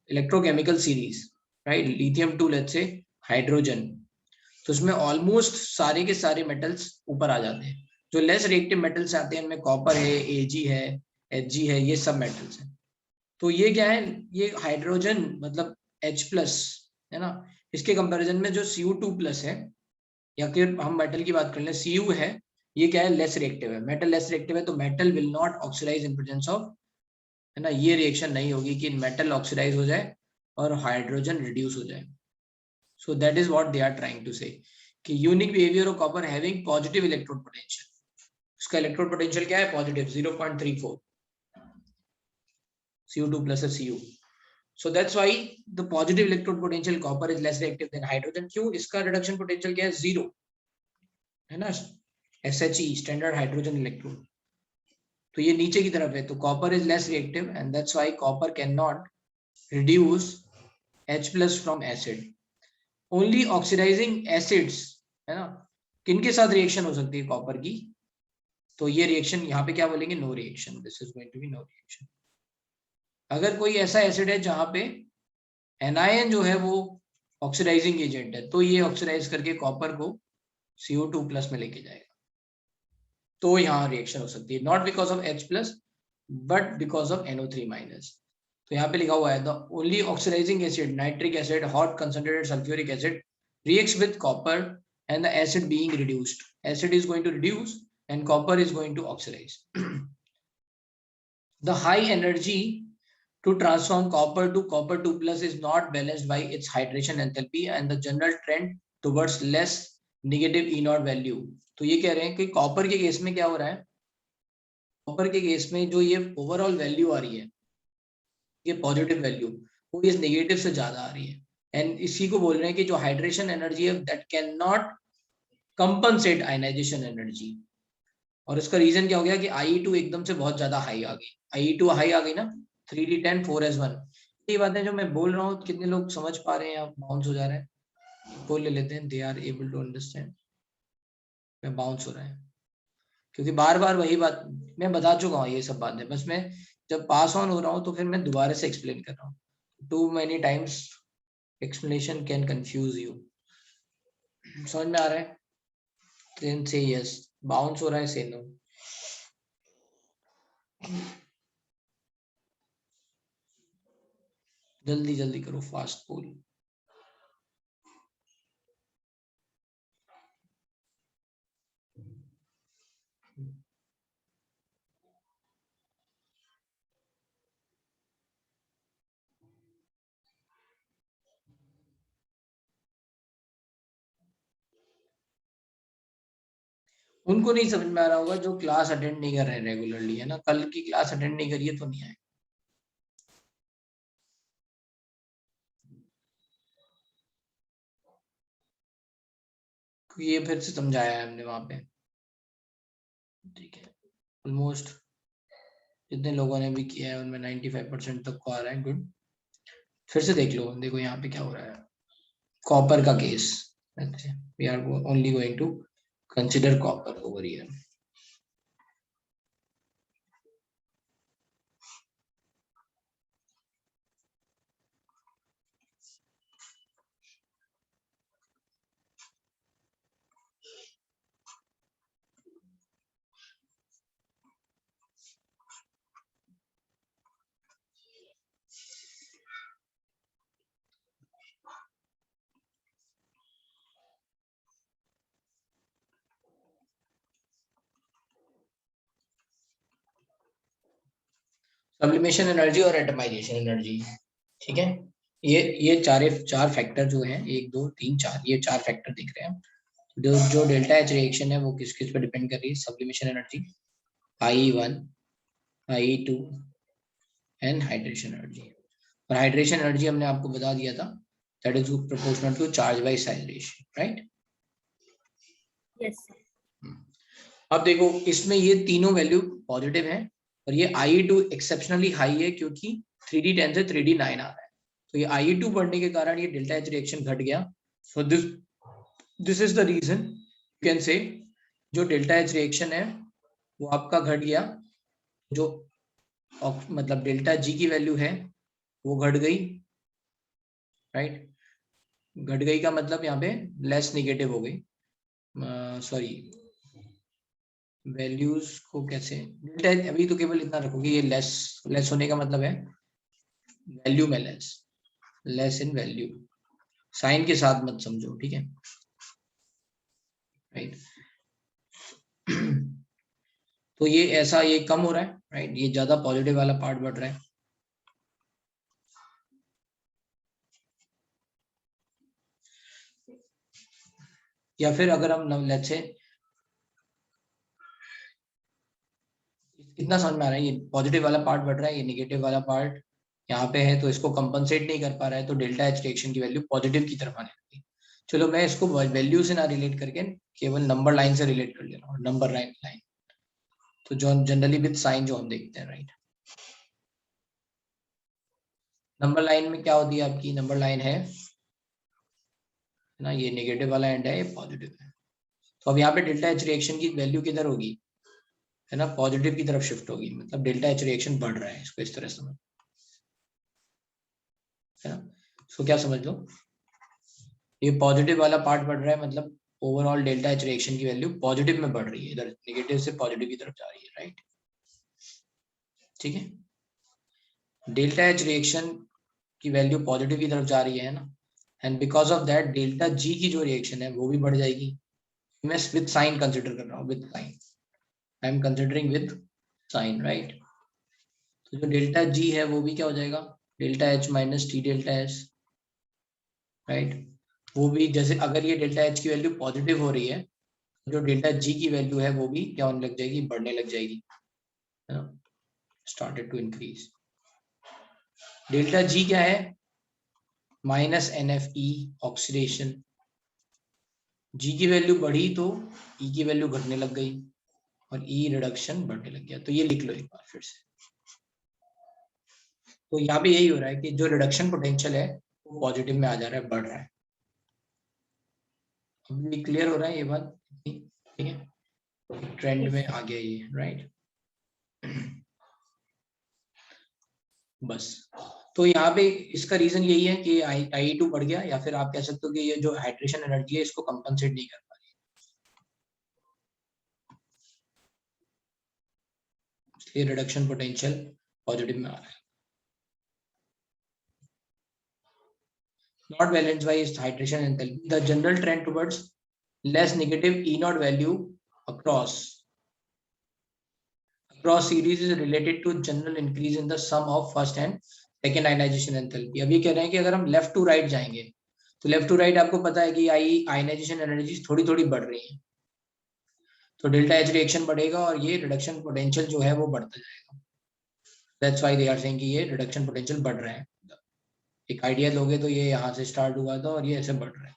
electrochemical series, right, lithium to let's say hydrogen, तो उसमें ऑलमोस्ट सारे के सारे मेटल्स ऊपर आ जाते हैं। जो लेस रिएक्टिव मेटल्स आते हैं उनमें कॉपर है, Ag है, Hg है, ये सब मेटल्स हैं। तो ये क्या है, ये हाइड्रोजन मतलब H+ है ना, इसके कंपैरिजन में जो Cu2+ है, या फिर हम मेटल की बात कर लें Cu है, ये क्या है, लेस रिएक्टिव है। मेटल लेस रिएक्टिव है तो metal will not oxidize in presence of, है ना, ये रिएक्शन नहीं होगी कि मेटल ऑक्सीडाइज हो जाए और हाइड्रोजन रिड्यूस हो जाए। So that is what they are trying to say कि unique behaviour of copper having positive electrode potential, उसका इलेक्ट्रोड पोटेंशियल क्या है, पॉजिटिव 0.34, Cu2+ है Cu। So that's why the positive electrode potential copper is less reactive than hydrogen। क्यों, इसका reduction potential क्या है, 0 है ना, SHE स्टैंडर्ड हाइड्रोजन इलेक्ट्रोड, तो ये नीचे की तरफ है, तो copper is less reactive and that's why copper can not reduce H+ from acid. Only oxidizing acids, है ना, किनके साथ रिएक्शन हो सकती है कॉपर की, तो ये रिएक्शन यहाँ पे क्या बोलेंगे, no reaction, this is going to be no reaction. अगर कोई ऐसा एसिड है जहां पे एनायन जो है वो ऑक्सीडाइजिंग एजेंट है, तो ये ऑक्सीडाइज करके कॉपर को Cu2+ में लेके जाएगा, तो यहाँ रिएक्शन हो सकती है, not because of H+ but because of NO3-। तो यहाँ पे लिखा हुआ है the only oxidizing acid nitric acid hot concentrated sulphuric acid reacts with copper and the acid being reduced, acid is going to reduce and copper is going to oxidize। the high energy to transform copper to copper 2+ is not balanced by its hydration enthalpy and the general trend towards less negative E naught value। तो ये कह रहे हैं कि कॉपर के केस में क्या हो रहा है, कॉपर के केस में जो ये ओवरऑल वैल्यू आ रही है, ये पॉजिटिव वैल्यू, वो इस नेगेटिव से ज्यादा आ रही है, एंड इसी को बोल रहे हैं कि जो हाइड्रेशन एनर्जी है that can not compensate ionization energy. और इसका रीजन क्या हो गया कि IE2 एकदम से बहुत ज्यादा हाई आ गई, IE2 हाई आ गई ना, 3D10 4s1। ये बातें जो मैं बोल रहा हूँ कितने लोग समझ पा रहे हैं, आप बाउंस हो जा रहे हैं, बोल ले लेते हैं, they are able to understand. मैं बाउंस हो रहा है क्योंकि बार बार वही बात मैं बता चुका हूँ, ये सब बातें बस मैं जब पास ऑन हो रहा हूँ तो फिर मैं दोबारा से एक्सप्लेन कर रहा हूँ। Too many times explanation can confuse you. समझ में आ रहा है, देन से यस, बाउंस हो रहा है से नो। जल्दी जल्दी करो, फास्ट बोल। उनको नहीं समझ में आ रहा होगा जो क्लास अटेंड नहीं कर रहे हैं रेगुलरली, है ना, कल की क्लास अटेंड नहीं करिए तो नहीं आए। ये फिर से समझाया है हमने वहां पे, ठीक है, ऑलमोस्ट जितने लोगों ने भी किया है उनमें 95% तक को आ रहा है, गुड। फिर से देख लो, देखो यहाँ पे क्या हो रहा है, कॉपर का case, we are only going to consider copper over here. Sublimation energy और एटमाइजेशन एनर्जी, ठीक है। ये चार फैक्टर जो हैं, 1 2 3 4, ये 4 फैक्टर दिख रहे हैं। जो डेल्टा एच रिएक्शन है वो किस किस पे डिपेंड कर रही है? Sublimation energy, IE1, IE2 and hydration energy. और हाइड्रेशन एनर्जी हमने आपको बता दिया था, that is proportional to charge by size ratio, right? Yes. अब देखो इसमें ये तीनों वैल्यू पॉजिटिव हैं और ये IE2 एक्सेप्शनली हाई है क्योंकि 3D10 से 3D9 आ रहा है। तो ये IE2 बढ़ने के कारण ये डेल्टा एच रिएक्शन घट गया। So this is the reason you can say जो डेल्टा एच रिएक्शन है वो आपका घट गया, जो मतलब डेल्टा जी की वैल्यू है वो घट गई, राइट? घट गई का मतलब यहाँ पे लेस नेगेटिव हो गई, सॉरी वैल्यूज को कैसे डेल्टा, अभी तो केवल इतना रखोगे, ये लेस होने का मतलब है वैल्यू में लेस इन वैल्यू, साइन के साथ मत समझो, ठीक है, राइट? तो ये ऐसा ये कम हो रहा है, राइट? ये ज्यादा पॉजिटिव वाला पार्ट बढ़ रहा है। या फिर अगर हम लेट्स से इतना समझ में आ रहा है, ये पॉजिटिव वाला पार्ट बढ़ रहा है, ये नेगेटिव वाला पार्ट यहाँ पे है, तो इसको कंपनसेट नहीं कर पा रहा है, तो डेल्टा एच रिएक्शन की वैल्यू पॉजिटिव की तरफ आने लगी। चलो मैं इसको वैल्यू से ना रिलेट करके केवल नंबर लाइन से रिलेट कर ले रहा हूँ, नंबर लाइन तो जो जनरली विद साइन जो हम देखते हैं, राइट? नंबर लाइन में क्या होती है आपकी? नंबर लाइन है ना, ये नेगेटिव वाला एंड है, ये पॉजिटिव है। तो अब यहाँ पे डेल्टा एच रिएक्शन की वैल्यू किधर होगी, है ना, पॉजिटिव की तरफ शिफ्ट होगी, मतलब डेल्टा एच रिएक्शन बढ़ रहा है, इसको इस तरह समझ, है ना? इसको क्या समझ लो, ये पॉजिटिव वाला पार्ट बढ़ रहा है, मतलब ओवरऑल डेल्टा एच रिएक्शन की वैल्यू पॉजिटिव में बढ़ रही है, इधर नेगेटिव से पॉजिटिव की तरफ जा रही है, राइट? ठीक है, डेल्टा एच रिएक्शन की वैल्यू पॉजिटिव की तरफ जा रही है ना, and because of that delta G की जो रिएक्शन है वो भी बढ़ जाएगी। मैं विद साइन कंसिडर कर रहा हूँ, with sign, I am considering with sign, right? तो जो डेल्टा जी है वो भी क्या हो जाएगा, delta H minus T delta S, right? वो भी जैसे अगर ये डेल्टा एच की वैल्यू पॉजिटिव हो रही है, जो डेल्टा जी की वैल्यू है वो भी क्या होने लग जाएगी, बढ़ने लग जाएगी, है ना, started to increase. Delta G क्या है, माइनस NFE ऑक्सीडेशन, जी की वैल्यू बढ़ी तो ई की वैल्यू घटने लग गई और ई रिडक्शन बढ़ने लग गया। तो ये लिख लो एक बार फिर से। तो यहाँ पे यही हो रहा है कि जो रिडक्शन पोटेंशियल है वो पॉजिटिव में आ जा रहा है, बढ़ रहा है। अभी क्लियर हो रहा है ये बात, ठीक है, ट्रेंड में आ गया ये, राइट? बस तो यहाँ पे इसका रीजन यही है कि IE2 बढ़ गया, या फिर आप कह सकते हो कि ये जो हाइड्रेशन एनर्जी है इसको कंपनसेट नहीं कर पा रही, इसलिए रिडक्शन पोटेंशियल पॉजिटिव में आ रहा है। Not balanced by hydration enthalpy. The general trend towards less negative E naught value across series is related to general increase in the sum of first and second ionization enthalpy. अब ये कह रहे हैं कि अगर हम लेफ्ट टू राइट जाएंगे तो लेफ्ट टू राइट आपको पता है कि आयनाइजेशन एनर्जी थोड़ी थोड़ी बढ़ रही है, तो डेल्टा एच रिएक्शन बढ़ेगा और ये रिडक्शन पोटेंशियल जो है वो बढ़ता जाएगा। That's why they are saying कि ये रिडक्शन पोटेंशियल बढ़ रहा है। एक आइडिया लोगे तो ये यहाँ से स्टार्ट हुआ था और ये ऐसे बढ़ रहा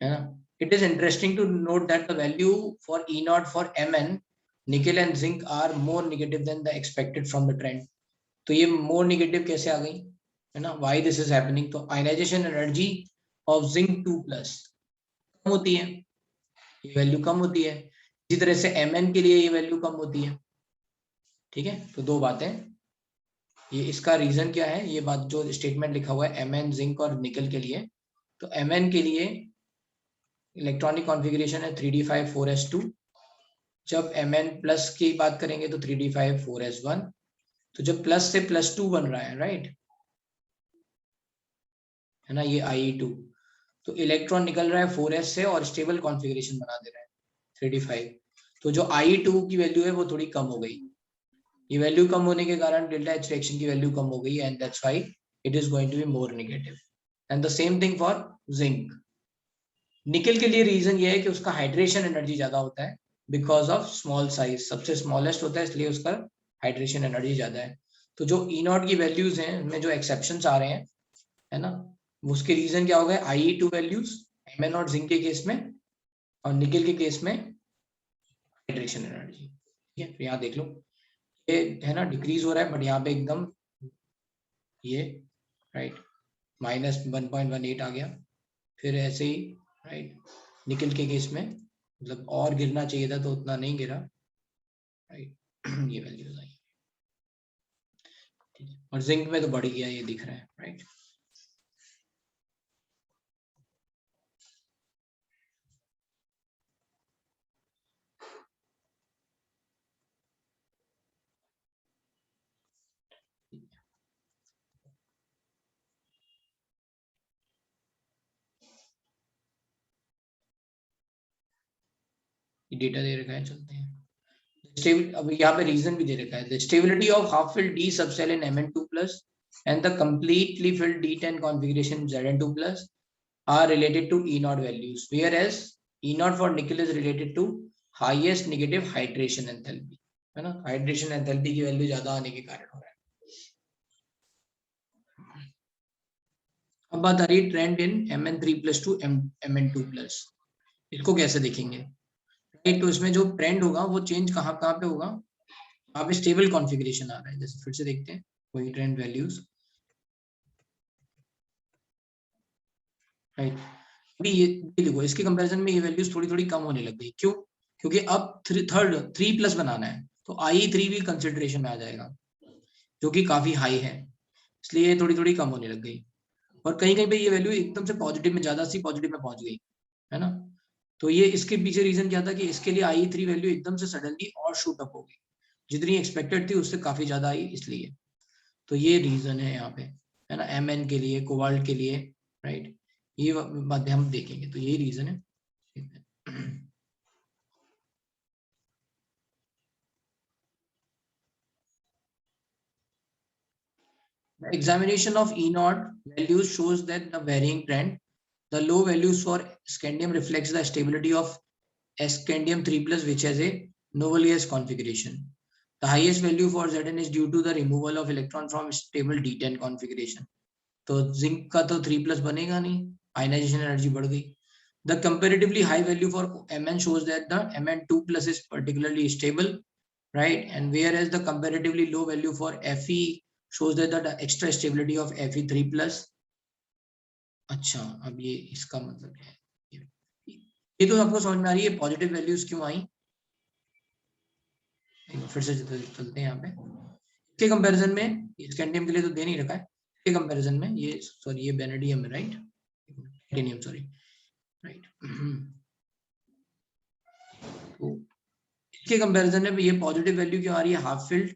है ना। It is interesting to note that the value for E naught for Mn, nickel and zinc are more negative than the expected from the trend. तो ये more negative कैसे आ गई, है ना? Why this is happening? तो ionization energy of zinc 2 plus कम होती है, ये वैल्यू कम होती है, इसी तरह से Mn के लिए ये वैल्यू कम होती है, ठीक है? तो दो बातें, ये इसका रीजन क्या है, ये बात जो स्टेटमेंट लिखा हुआ है Mn जिंक और निकल के लिए, तो Mn के लिए इलेक्ट्रॉनिक कॉन्फ़िगरेशन है 3d5 4s2, जब Mn प्लस की बात करेंगे तो 3d5 4s1, तो जब प्लस से +2 बन रहा है, राइट, है ना, ये IE2, तो इलेक्ट्रॉन निकल रहा है 4s से और स्टेबल कॉन्फ़िगरेशन बना दे रहा है 3d5, तो जो IE2 की वैल्यू है वो थोड़ी कम हो गई, ये वैल्यू कम होने के कारण डेल्टा एच रिएक्शन की वैल्यू कम हो गई and that's why it is going to be more negative and the same thing for zinc. Nickel के लिए रीजन ये है कि उसका हाइड्रेशन एनर्जी ज्यादा होता है बिकॉज ऑफ स्मॉल साइज, सबसे स्मॉलेस्ट होता है इसलिए उसका हाइड्रेशन एनर्जी ज्यादा है। तो जो ई नॉट की वैल्यूज हैं उनमें जो एक्सेप्शंस आ रहे हैं, है ना, उसके रीजन क्या हो गए, IE2 values M N not zinc के केस में और निकल के केस में हाइड्रेशन एनर्जी। ठीक है, तो यहाँ देख लो ये है ना डिक्रीज हो रहा है, बट यहाँ पे एकदम ये राइट -1.18 आ गया। फिर ऐसे ही राइट निकल के केस में मतलब और गिरना चाहिए था तो उतना नहीं गिरा, राइट ये वैल्यूज आई। और जिंक में तो बढ़ गया, ये दिख रहा है, राइट। डेटा दे रखा है, चलते हैं। अब यहाँ पे रीजन भी दे रखा है, stability of half filled D subshell in Mn2+ and the completely filled D10 configuration Zn2+ are related to E naught values, whereas E naught for nickel is related to highest negative hydration enthalpy, है ना, हाइड्रेशन एंथैल्पी की वैल्यू ज्यादा आने के कारण हो रहा है। अब बात आ रही है trend in Mn3+ to Mn2+, इसको कैसे देखेंगे, राइट। तो इसमें जो ट्रेंड होगा वो चेंज कहाँ पे होगा, यहाँ पे स्टेबल कॉन्फ़िगरेशन आ रहा है, जैसे फिर से देखते हैं वही ट्रेंड वैल्यूज, राइट। अभी ये देखो इसके कंपैरिजन में ये वैल्यूज थोड़ी थोड़ी कम होने लग गई, क्यों, क्योंकि अब 3+ बनाना है तो IE3 भी कंसिडरेशन में आ जाएगा जो कि काफी हाई है, इसलिए ये थोड़ी थोड़ी कम होने लग गई। और कहीं कहीं पे ये वैल्यू एकदम से पॉजिटिव में, ज्यादा सी पॉजिटिव में पहुंच गई, है ना। तो ये इसके पीछे रीजन क्या था कि इसके लिए IE3 वैल्यू एकदम से सडनली और शूट अप हो गई, जितनी एक्सपेक्टेड थी उससे काफी ज्यादा आई, इसलिए। तो ये रीजन है यहाँ पे, है ना, Mn के लिए, कोबाल्ट के लिए, राइट, ये बातें हम देखेंगे, तो यही रीजन है। The examination of E naught values shows that the varying trend. The low values for scandium reflects the stability of scandium 3+, which has a novel S configuration. The highest value for Zn is due to the removal of electron from stable D10 configuration. तो जिंक का तो 3+ बनेगा नहीं, आयनाइजेशन एनर्जी बढ़ गई। The comparatively high value for Mn shows that the Mn2+ is particularly stable, right? And whereas the comparatively low value for Fe shows that the extra stability of Fe3+. अच्छा, अब ये इसका मतलब क्या है, ये तो आपको समझ में आ रही है पॉजिटिव वैल्यूज क्यों आई। फिर से चलते हैं यहाँ पे, इसके कंपैरिजन में स्कैंडियम के लिए तो दे नहीं रखा है, इसके कंपैरिजन में ये सॉरी ये बेनेडियम है, राइट, टाइटेनियम सॉरी, राइट। तो इसके कंपैरिजन में ये पॉजिटिव वैल्यू क्यों आ रही है, हाफ फिल्ड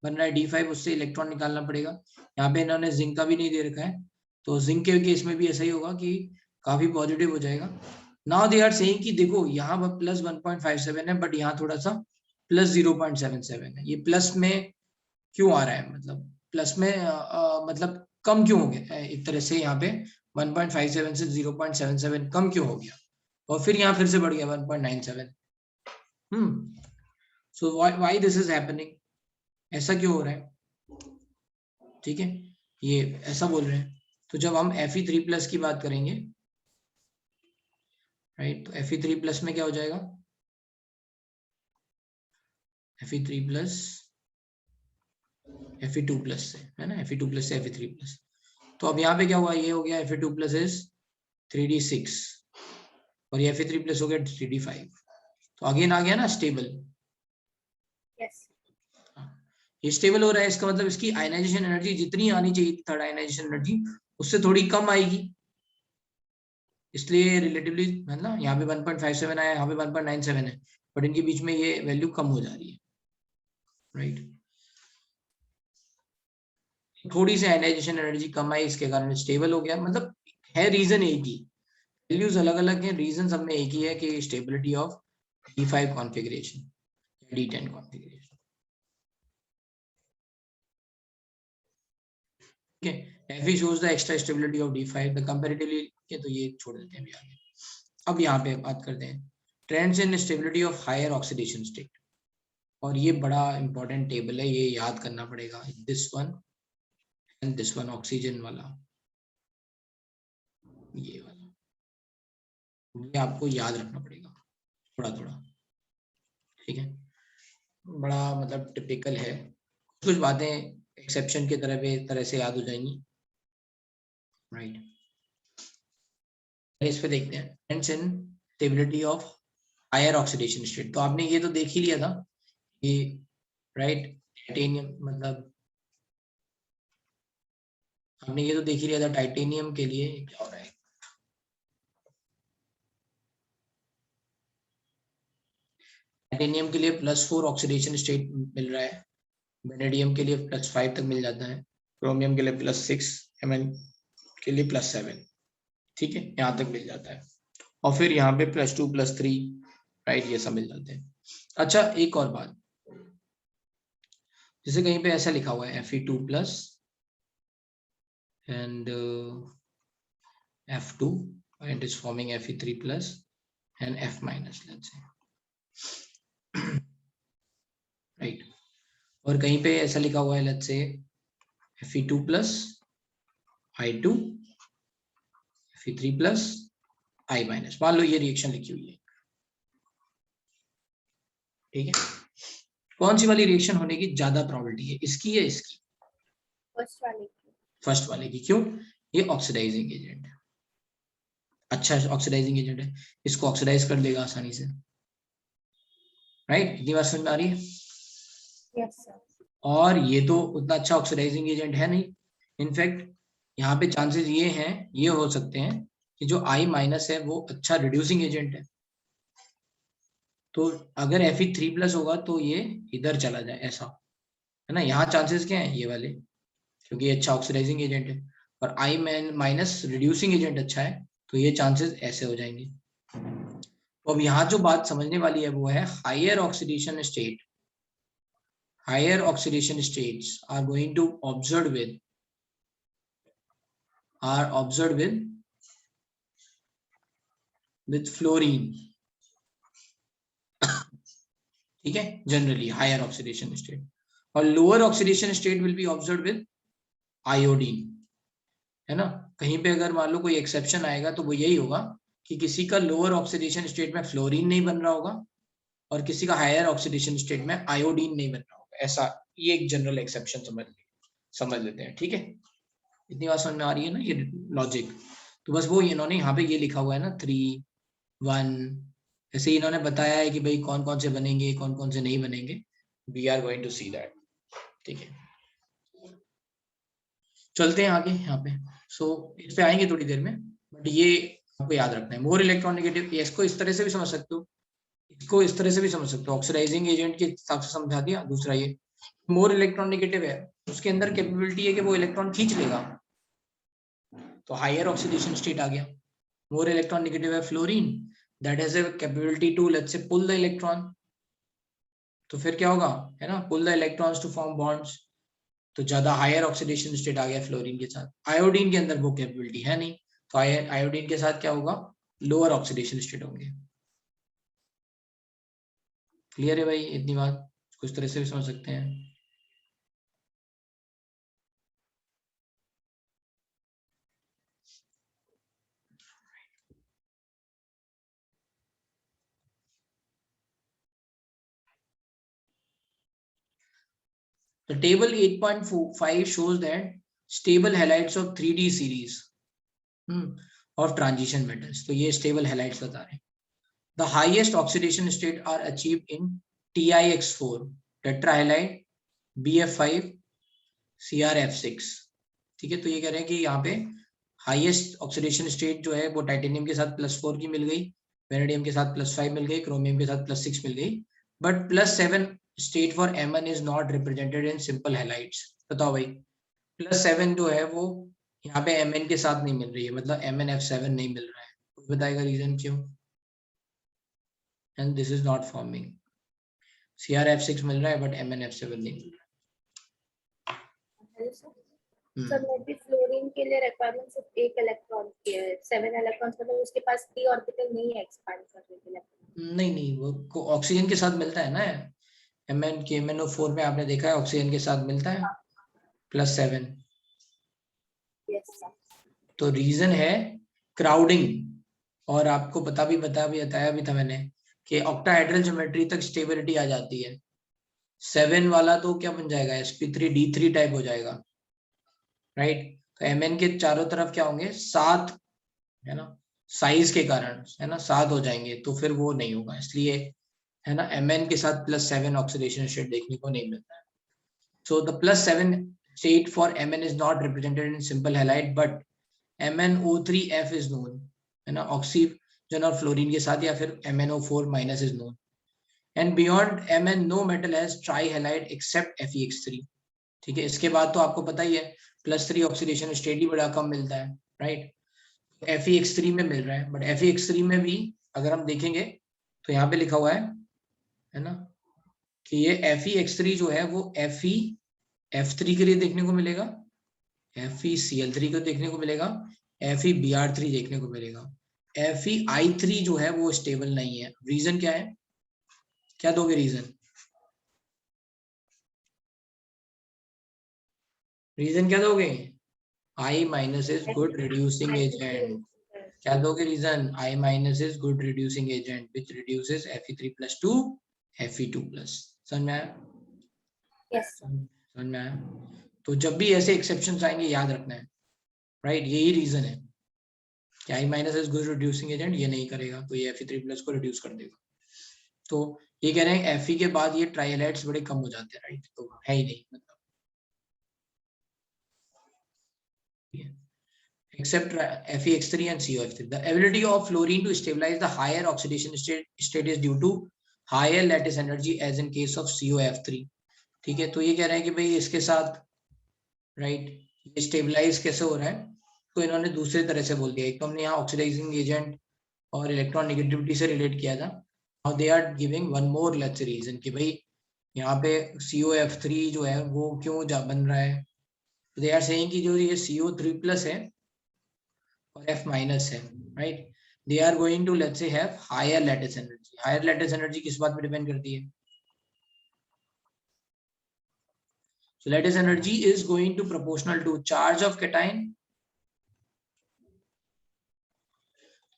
बन रहा है D5, उससे इलेक्ट्रॉन निकालना पड़ेगा। यहाँ पे इन्होंने जिंक का भी नहीं दे रखा है, तो जिंक के केस में भी ऐसा ही होगा कि काफी पॉजिटिव हो जाएगा। नाउ दे आर सेइंग कि देखो यहाँ +1.57 है, बट यहाँ थोड़ा सा +0.77 है। ये प्लस में क्यों आ रहा है, मतलब प्लस में मतलब कम क्यों हो गया एक तरह से, यहाँ पे 1.57 से 0.77 कम क्यों हो गया, और फिर यहाँ फिर से बढ़ गया 1.97। So why this is happening, ऐसा क्यों हो रहा है, ठीक है, ये ऐसा बोल रहे हैं। तो जब हम Fe3+ की बात करेंगे, राइट, तो Fe3+ में क्या हो जाएगा, Fe3+ Fe2+ से, है ना, Fe2+ से Fe3+। तो अब यहाँ पे क्या हुआ, ये हो गया Fe2+ इज 3d6 और ये Fe3+ हो गया 3d5, तो अगेन आ गया ना स्टेबल। yes. ये स्टेबल हो रहा है, इसका मतलब इसकी आयनाइजेशन एनर्जी जितनी आनी चाहिए थर्ड आयनाइजेशन एनर्जी उससे थोड़ी कम आएगी, इसलिए रिलेटिवली मतलब यहाँ पे 1.57 आया, यहाँ पे 1.97 है, बट इनके बीच में ये वैल्यू कम हो जा रही है, राइट। थोड़ी सी आयनाइजेशन एनर्जी कम आई, इसके कारण स्टेबल हो गया, मतलब है रीजन एक ही, वैल्यूज अलग अलग है, रीजन सब में एक ही है कि stability of D5 configuration, D10 configuration. ठीक है। Fe shows the extra stability of D5, the comparatively के तो ये छोड़ देते हैं अभी आगे। अब यहाँ पे बात करते हैं trends in stability of higher oxidation state, और ये बड़ा इंपॉर्टेंट टेबल है, ये याद करना पड़ेगा, this one and this one, oxygen वाला, ये वाला, ये आपको याद रखना पड़ेगा थोड़ा थोड़ा, ठीक है। बड़ा मतलब टिपिकल है, कुछ बातें एक्सेप्शन की तरह से याद हो जाएंगी, राइट। इस पे देखते हैं trends in stability of higher oxidation state. तो आपने ये तो देख ही लिया था कि राइट टाइटेनियम, मतलब आपने ये तो देख ही लिया था टाइटेनियम के लिए क्या हो रहा है। टाइटेनियम के लिए +4 ऑक्सीडेशन स्टेट मिल रहा है, वेनेडियम के लिए +5 तक मिल जाता है, क्रोमियम के लिए +6, Mn के लिए +7, ठीक है, यहाँ तक मिल जाता है। और फिर यहाँ पे +2 +3 राइट, ये सब मिल जाते हैं। अच्छा एक और बात, जैसे कहीं पे ऐसा लिखा हुआ है Fe2+ and F2 and is forming Fe3+ and F-, let's say, right। और कहीं पे ऐसा लिखा हुआ है let's say Fe2+, I2, Fe3+, I-, मान लो ये रिएक्शन लिखी हुई है, ठीक है। कौन सी वाली रिएक्शन होने की ज्यादा प्रोबेबिलिटी है, इसकी या इसकी? फर्स्ट वाले की। क्यों? ये ऑक्सीडाइजिंग एजेंट है, अच्छा ऑक्सीडाइजिंग एजेंट है, इसको ऑक्सीडाइज कर देगा आसानी से, राइट। इतनी बात समझ में आ रही है? Yes sir. और ये तो उतना अच्छा ऑक्सीडाइजिंग एजेंट है नहीं, इनफैक्ट यहाँ पे चांसेस ये हैं, ये हो सकते हैं कि जो I- है वो अच्छा रिड्यूसिंग एजेंट है, तो अगर Fe3+ होगा तो ये इधर चला जाए, ऐसा है ना। यहाँ चांसेस क्या है, ये वाले, क्योंकि ये अच्छा ऑक्सीडाइजिंग एजेंट है, और I- रिड्यूसिंग एजेंट अच्छा है, तो ये चांसेस ऐसे हो जाएंगे। तो अब यहाँ जो बात समझने वाली है वो है higher oxidation state, higher oxidation states are going to observed with fluorine, ठीक है, जनरली हायर ऑक्सीडेशन स्टेट, और lower oxidation state will be observe with iodine, है ना। कहीं पे अगर मान लो कोई एक्सेप्शन आएगा तो वो यही होगा कि किसी का लोअर ऑक्सीडेशन स्टेट में फ्लोरीन नहीं बन रहा होगा और किसी का हायर ऑक्सीडेशन स्टेट में आयोडीन नहीं बन रहा होगा, ऐसा ये एक जनरल एक्सेप्शन समझ लेते हैं, ठीक है। इतनी बात समझ में आ रही है ना, ये लॉजिक। तो बस वो इन्होंने यहाँ पे ये लिखा हुआ है ना 3, 1, ऐसे इन्होंने बताया है कि भाई कौन कौन से बनेंगे, कौन कौन से नहीं बनेंगे, we are going to see that, ठीक है। चलते हैं आगे यहाँ पे, सो इस पे आएंगे थोड़ी देर में, बट ये आपको याद रखना है। मोर इलेक्ट्रॉनिगेटिव, इसको इस तरह से भी समझ सकते हो, इसको इस तरह से भी समझ सकते हो, ऑक्सीडाइजिंग एजेंट के हिसाब से समझा दिया। दूसरा ये मोर इलेक्ट्रॉनिगेटिव है, उसके अंदर कैपेबिलिटी है कि वो इलेक्ट्रॉन खींच लेगा, तो हायर ऑक्सीडेशन स्टेट आ गया। मोर इलेक्ट्रॉनिगेटिव है fluorine, that has a capability to let's say pull the electron, तो फिर क्या होगा, है ना, pull the electrons to form bonds, तो ज्यादा हायर ऑक्सीडेशन स्टेट आ गया फ्लोरीन के साथ। आयोडीन के अंदर वो कैपेबिलिटी है नहीं, तो आयोडीन के साथ क्या होगा, लोअर ऑक्सीडेशन स्टेट होंगे। क्लियर है भाई, इतनी बात कुछ तरह से भी समझ सकते हैं। The table 8.5 shows that stable halides of 3D series of transition metals, तो ये stable halides बता रहे हैं। The highest oxidation state are achieved in TiX4 tetrahalide, BF5, CrF6, ठीक है। तो ये कह रहे हैं कि यहाँ पे हाईएस्ट ऑक्सीडेशन स्टेट जो है वो टाइटेनियम के साथ +4 की मिल गई, वेनेडियम के साथ +5 मिल गई, क्रोमियम के साथ +6 मिल गई, but +7 state for Mn is not represented in simple halides. बताओ भाई, +7 जो है वो यहाँ पे Mn के साथ नहीं मिल रही है, मतलब MnF7 नहीं मिल रहा है, बताएगा रीजन क्यों? And this is not forming, CrF6 मिल रहा है बट MnF7 नहीं मिल रहा है। सर मे भी फ्लोरीन के लिए रिक्वायरमेंट सिर्फ एक इलेक्ट्रॉन की है, 7 इलेक्ट्रॉन्स, मतलब उसके पास 3 ऑर्बिटल नहीं है एक्सपांड करने के लिए। नहीं, वो ऑक्सीजन के साथ मिलता है ना, Mn के MnO4 में आपने देखा है ऑक्सीजन के साथ मिलता है +7। Yes sir. तो रीजन है क्राउडिंग। और आपको बताया भी था मैंने कि ऑक्टाहेड्रल ज्योमेट्री तक स्टेबिलिटी आ जाती है। 7 वाला तो क्या बन जाएगा, sp3d3 टाइप हो जाएगा, राइट। तो Mn के चारों तरफ क्या होंगे, 7, है ना, साइज के कारण, है ना, 7 हो जाएंगे, तो फिर वो नहीं होगा, इसलिए, है ना, Mn के साथ +7 ऑक्सीडेशन स्टेट देखने को नहीं मिलता है। So the +7 state for Mn is not represented in simple halide, but MnO3F is known, है ना, ऑक्सीजन और फ्लोरीन के साथ, या फिर MnO4- is known. And beyond Mn, no metal has trihalide except Fex3. ठीक है, इसके बाद तो आपको पता ही है +3 ऑक्सीडेशन स्टेट ही बड़ा कम मिलता है, राइट। Fex3 में मिल रहा है, बट Fex3 में भी अगर हम देखेंगे तो यहाँ पे लिखा हुआ है ना, कि ये Fex3 जो है वो Fe-F3 के लिए देखने को मिलेगा, FeCl3 को देखने को मिलेगा, FeBr3 देखने को मिलेगा। FeI3 जो है वो स्टेबल नहीं है। रीजन क्या है, क्या दोगे रीजन? रीजन क्या दोगे? I- is good reducing agent। क्या दोगे reason? I- is good reducing agent which reduces Fe3+ to Fe2+। समझ में आया? यस समझ में आया? तो जब भी ऐसे एक्सेप्शंस आएंगे याद रखना है, राइट, यही रीजन है कि I- is good reducing agent, ये नहीं करेगा तो ये Fe3+ को रिड्यूस कर देगा। तो ये कह रहे हैं Fe के बाद ये ट्राइहैलाइड्स बड़े कम हो जाते हैं, राइट, तो है ही नहीं मतलब, except Fex3 and COF3. The ability of fluorine to stabilize the higher oxidation state is due to higher lattice energy as in case of COF3। ठीक है, तो ये कह रहे हैं कि भाई इसके साथ, राइट, ये स्टेबलाइज कैसे हो रहा है, तो इन्होंने दूसरे तरह से बोल दिया। एक तो हमने यहाँ ऑक्सीडाइजिंग एजेंट और इलेक्ट्रॉन नेगेटिविटी से रिलेट किया था, और they are giving one more let's reason कि भाई यहाँ पे COF3 जो है वो क्यों बन रहा है। दे आर सेइंग कि जो ये CO3+ है और F- है, right, they are going to let's say have higher lattice energy. Higher lattice energy किस बात पे डिपेंड करती है? So lattice energy is going to proportional to charge of cation,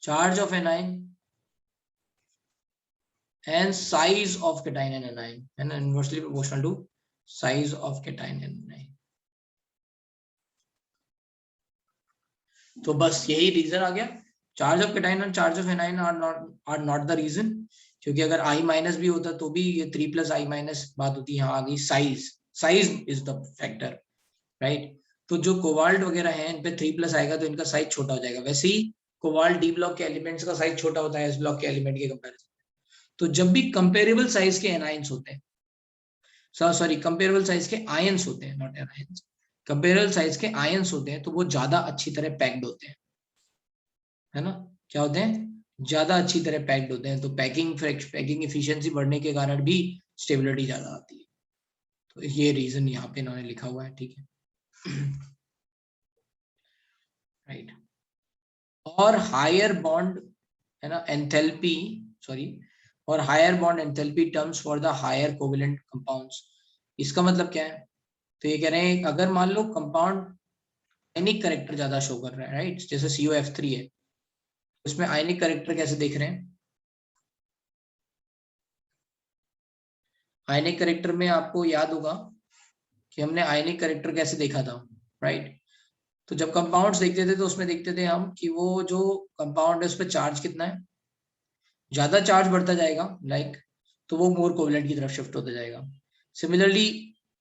charge of anion, and size of cation and anion, and inversely proportional to size of cation and anion। तो बस यही रीजन आ गया। चार्ज ऑफ कैटायन और charge of anion are not the reason, क्योंकि अगर I- भी होता तो भी ये 3 + I- बात होती। यहाँ आ गई size is the factor, right. तो जो कोबाल्ट वगैरह है इन पे 3+ आएगा तो इनका साइज छोटा हो जाएगा। वैसे ही कोबाल्ट D ब्लॉक के एलिमेंट्स का साइज छोटा होता है S ब्लॉक के एलिमेंट के कंपैरिजन। तो जब भी कंपेरेबल साइज के एनायंस होते हैं, सॉरी कंपेरेबल साइज के आयंस होते हैं, नॉट एनायंस, कंपेरेबल साइज के आयंस होते हैं, तो वो ज्यादा अच्छी तरह पैक्ड होते हैं, है ना। क्या होते हैं? ज्यादा अच्छी तरह पैक्ड होते हैं। तो पैकिंग एफिशिएंसी बढ़ने के कारण भी स्टेबिलिटी ज्यादा आती है। तो ये रीजन यहाँ पे इन्होंने लिखा हुआ है, ठीक है, राइट। और हायर बॉन्ड, है ना, एंथैल्पी, सॉरी, और higher bond enthalpy terms for the higher covalent compounds. इसका मतलब क्या है? तो ये कह रहे हैं अगर मान लो कंपाउंड आयनिक कैरेक्टर ज्यादा शो कर रहा है, राइट, जैसे COF3 है, उसमें आयनिक कैरेक्टर कैसे देख रहे हैं? आयनिक कैरेक्टर में आपको याद होगा कि हमने आयनिक कैरेक्टर कैसे देखा था, राइट। तो जब कंपाउंड्स देखते थे तो उसमें देखते थे हम कि वो जो कंपाउंड है उस पर चार्ज कितना है, ज्यादा चार्ज बढ़ता जाएगा, लाइक, तो वो मोर कोवेलेंट की तरफ शिफ्ट होता जाएगा। सिमिलरली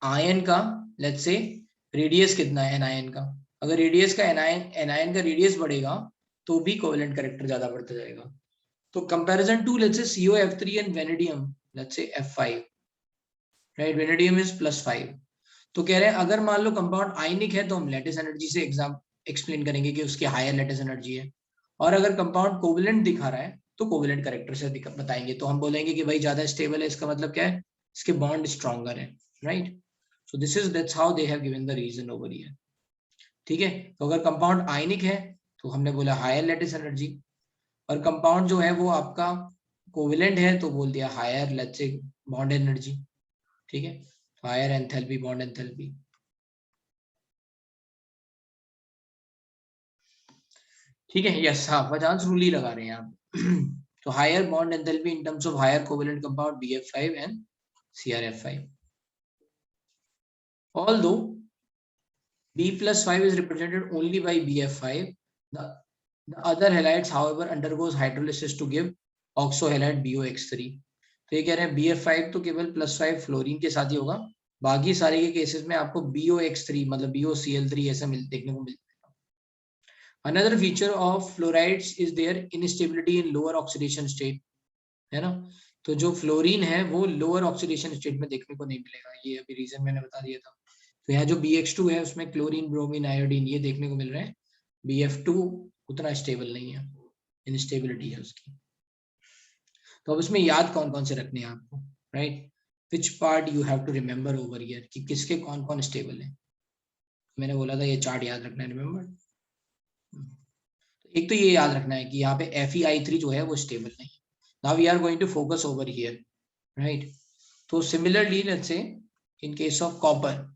आयन का, लेट्स से, रेडियस कितना है एनायन का, अगर रेडियस का एनायन का रेडियस बढ़ेगा तो भी कोवेलेंट कैरेक्टर ज्यादा बढ़ता जाएगा। तो कंपैरिजन टू लेट्स से COF3 and vanadium, let's say F5, right, vanadium is +5। तो कह रहे हैं अगर मान लो कंपाउंड आयनिक है तो हम लैटिस एनर्जी से एक्सप्लेन करेंगे कि उसकी हायर लैटिस एनर्जी है, और अगर कंपाउंड कोवेलेंट दिखा रहा है तो कोवेलेंट कैरेक्टर से बताएंगे। तो हम बोलेंगे कि भाई ज्यादा स्टेबल है, इसका मतलब क्या है? इसके बॉन्ड स्ट्रॉन्गर है, right. So this is that's how they have given the reason over here. ठीक है। तो अगर कंपाउंड आयनिक है तो हमने बोला हायर लैटिस एनर्जी, और कंपाउंड जो है वो आपका कोवेलेंट है तो बोल दिया higher let's say bond energy, ठीक है, तो हायर एंथैल्पी बॉन्ड एंथैल्पी। ठीक है, यस, हाँ वजांस रूल ही लगा रहे हैं आप। तो higher bond enthalpy in terms of higher covalent compound BF5 and CrF5, although B+5 is represented only by BF5, the other halides however undergoes hydrolysis to give oxo halide BOX3। तो ये कह रहे हैं BF5 तो केवल +5 फ्लोरीन के साथ ही होगा, बाकी सारे के केसेस में आपको BOX3 मतलब BOCl3 ऐसा देखने को मिलता है। Another feature of fluorides is their instability in lower oxidation state, है ना। तो जो फ्लोरीन है वो लोअर ऑक्सीडेशन स्टेट में देखने को नहीं मिलेगा, ये अभी रीजन मैंने बता दिया था। तो यहाँ जो BX2 है उसमें क्लोरीन ब्रोमीन आयोडीन ये देखने को मिल रहे हैं, BF2 उतना स्टेबल नहीं है, इनस्टेबिलिटी है उसकी। तो अब इसमें याद कौन कौन से रखने हैं आपको, right, which part you have to remember over here कि किसके कौन कौन स्टेबल है। मैंने बोला था ये चार्ट याद रखना है, रिमेम्बर। एक तो ये याद रखना है कि यहाँ पे Fe(I3) जो है वो स्टेबल नहीं है। Now we are going to focus over here, right. तो similarly let's say in case of copper,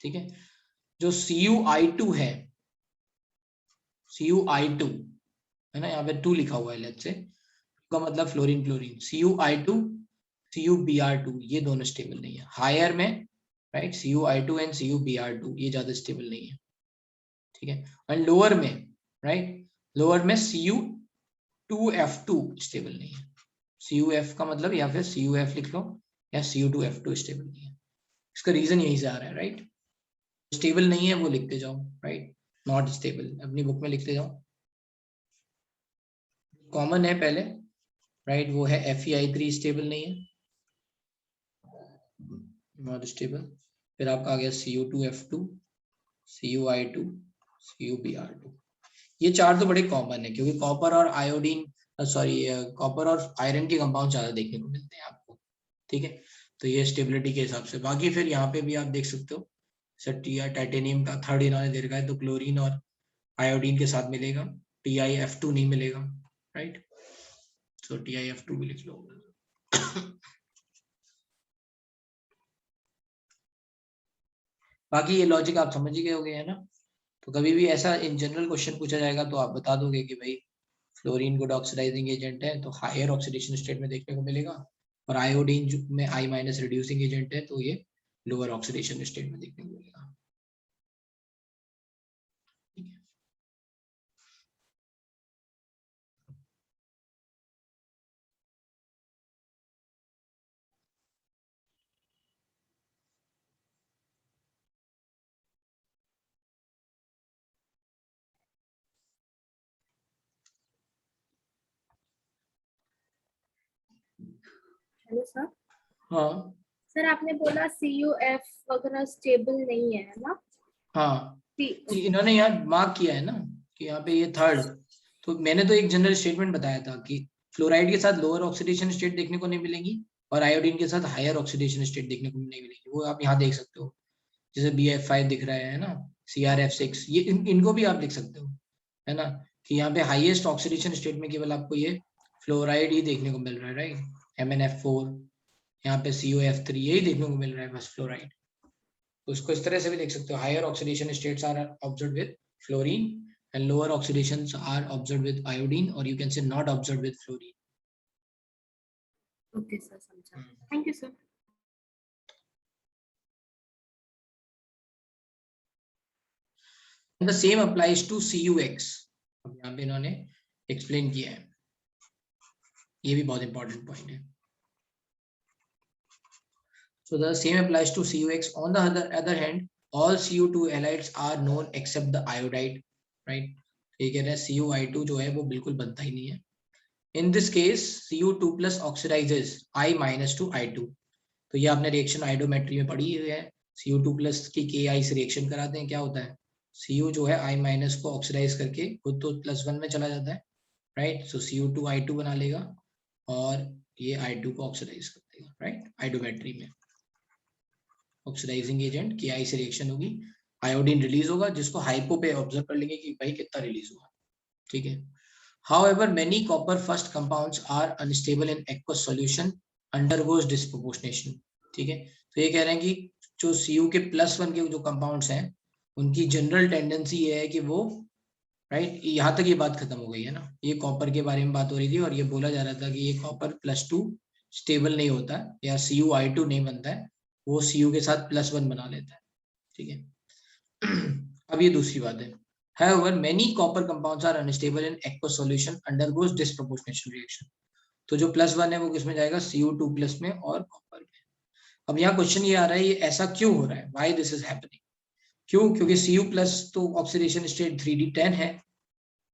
ठीक है, जो Cu(I2) है, Cu(I2) है ना, यहाँ पे 2 लिखा हुआ है, लेट्स से का मतलब फ्लोरीन क्लोरीन, Cu(I2) CuBr2 ये दोनों स्टेबल नहीं है हायर में, राइट, Cu(I2) एंड CuBr2 ये ज्यादा स्टेबल नहीं है, ठीक है। एंड लोअर में, राइट, लोअर में Cu2F2 स्टेबल नहीं है, CuF का मतलब या फिर CuF लिख लो या Cu2F2 स्टेबल नहीं है। इसका रीजन यही से आ रहा है, राइट, स्टेबल नहीं है वो लिखते जाओ, राइट, नॉट स्टेबल अपनी बुक में लिखते जाओ। कॉमन है पहले, राइट, वो है Fe(I3) स्टेबल नहीं है, नॉट स्टेबल। फिर आपका आ गया Cu2F2 Cu(I2) CuBr2, ये चार तो बड़े कॉमन है क्योंकि कॉपर और आयोडीन सॉरी कॉपर और आयरन के कंपाउंड ज्यादा देखने को मिलते हैं आपको, ठीक है। तो ये स्टेबिलिटी के हिसाब से, बाकी फिर यहाँ पे भी आप देख सकते हो टाइटेनियम का थर्ड इन्होंने दे रखा है तो क्लोरीन और आयोडीन के साथ मिलेगा, TiF2 नहीं मिलेगा, राइट, सो TiF2 भी लिख लो। बाकी ये लॉजिक आप समझ ही गए होंगे, है ना। तो कभी भी ऐसा इन जनरल क्वेश्चन पूछा जाएगा तो आप बता दोगे कि भाई फ्लोरीन गुड ऑक्सीडाइजिंग एजेंट है तो हायर ऑक्सीडेशन स्टेट में देखने को मिलेगा, और आयोडीन में I- रिड्यूसिंग एजेंट है तो ये लोअर ऑक्सीडेशन स्टेट में देखने को मिलेगा। Hello sir. हाँ सर आपने बोला CuF वगैरह स्टेबल नहीं है ना। हाँ, सी- इन्होंने यहाँ मार्क किया है ना कि यहाँ पे ये थर्ड, तो मैंने तो एक जनरल स्टेटमेंट बताया था कि फ्लोराइड के साथ लोअर ऑक्सीडेशन स्टेट देखने को नहीं मिलेंगी और आयोडीन के साथ हायर ऑक्सीडेशन स्टेट देखने को नहीं मिलेगी, वो आप यहाँ देख सकते हो, जैसे BF5 दिख रहा है ना, CrF6 ये इनको भी आप लिख सकते हो, है ना, कि यहाँ पे हाईएस्ट ऑक्सीडेशन स्टेट में केवल आपको ये फ्लोराइड ही देखने को मिल रहा है, राइट, MnF4, यहाँ पे COF3 यही देखने को मिल रहा है बस फ्लोराइड। तो उसको इस तरह से भी देख सकते हो, higher oxidation states are observed with fluorine and lower oxidations are observed with iodine, और you can say not observed with fluorine. Okay sir, समझा। Thank you sir. And the same applies to CuX, अब यहाँ पे इन्होंने एक्सप्लेन किया है, ये भी बहुत इंपॉर्टेंट पॉइंट है। So the same applies to CuX. On the other hand, all Cu2 halides are known except the iodide, right? ये कह रहे हैं Cu(I2) जो है वो बिल्कुल बनता ही नहीं है। In this case, Cu2 plus oxidizes I- to I2। तो ये आपने रिएक्शन आइडोमेट्री में पढ़ी हुई है, Cu2 plus की Ki से रिएक्शन कराते हैं, क्या होता है, Cu जो है I- को ऑक्सीडाइज करके खुद तो +1 में चला जाता है, राइट, सो Cu2 I2 बना लेगा और ये I2 को ऑक्सीडाइज कर देगा, राइट, आइडोमेट्री में ऑक्सीडाइजिंग एजेंट Ki से रिएक्शन होगी आयोडीन रिलीज होगा, जिसको हाइपो पे ऑब्जर्व कर लेंगे कि भाई कितना रिलीज हुआ, ठीक है। However, many copper first compounds are unstable in aqueous solution, undergoes disproportionation, ठीक है। तो ये कह रहे हैं कि जो Cu के +1 के जो कंपाउंड्स हैं उनकी जनरल टेंडेंसी ये है कि वो राइट, यहाँ तक ये बात खत्म हो गई है ना, ये कॉपर के बारे में बात हो रही थी और ये बोला जा रहा था कि ये कॉपर +2 स्टेबल नहीं होता या CuI2 नहीं बनता है, वो Cu के साथ +1 बना लेता है, ठीक है। अब ये दूसरी बात है, however many copper compounds are unstable in aqueous solution, undergoes disproportionation reaction। तो जो +1 है वो किसमें जाएगा, Cu2+ में और कॉपर में। अब यहाँ क्वेश्चन ये आ रहा है, ये ऐसा क्यों हो रहा है, why this is happening, क्यों, क्योंकि Cu+ तो ऑक्सीडेशन स्टेट 3d10 है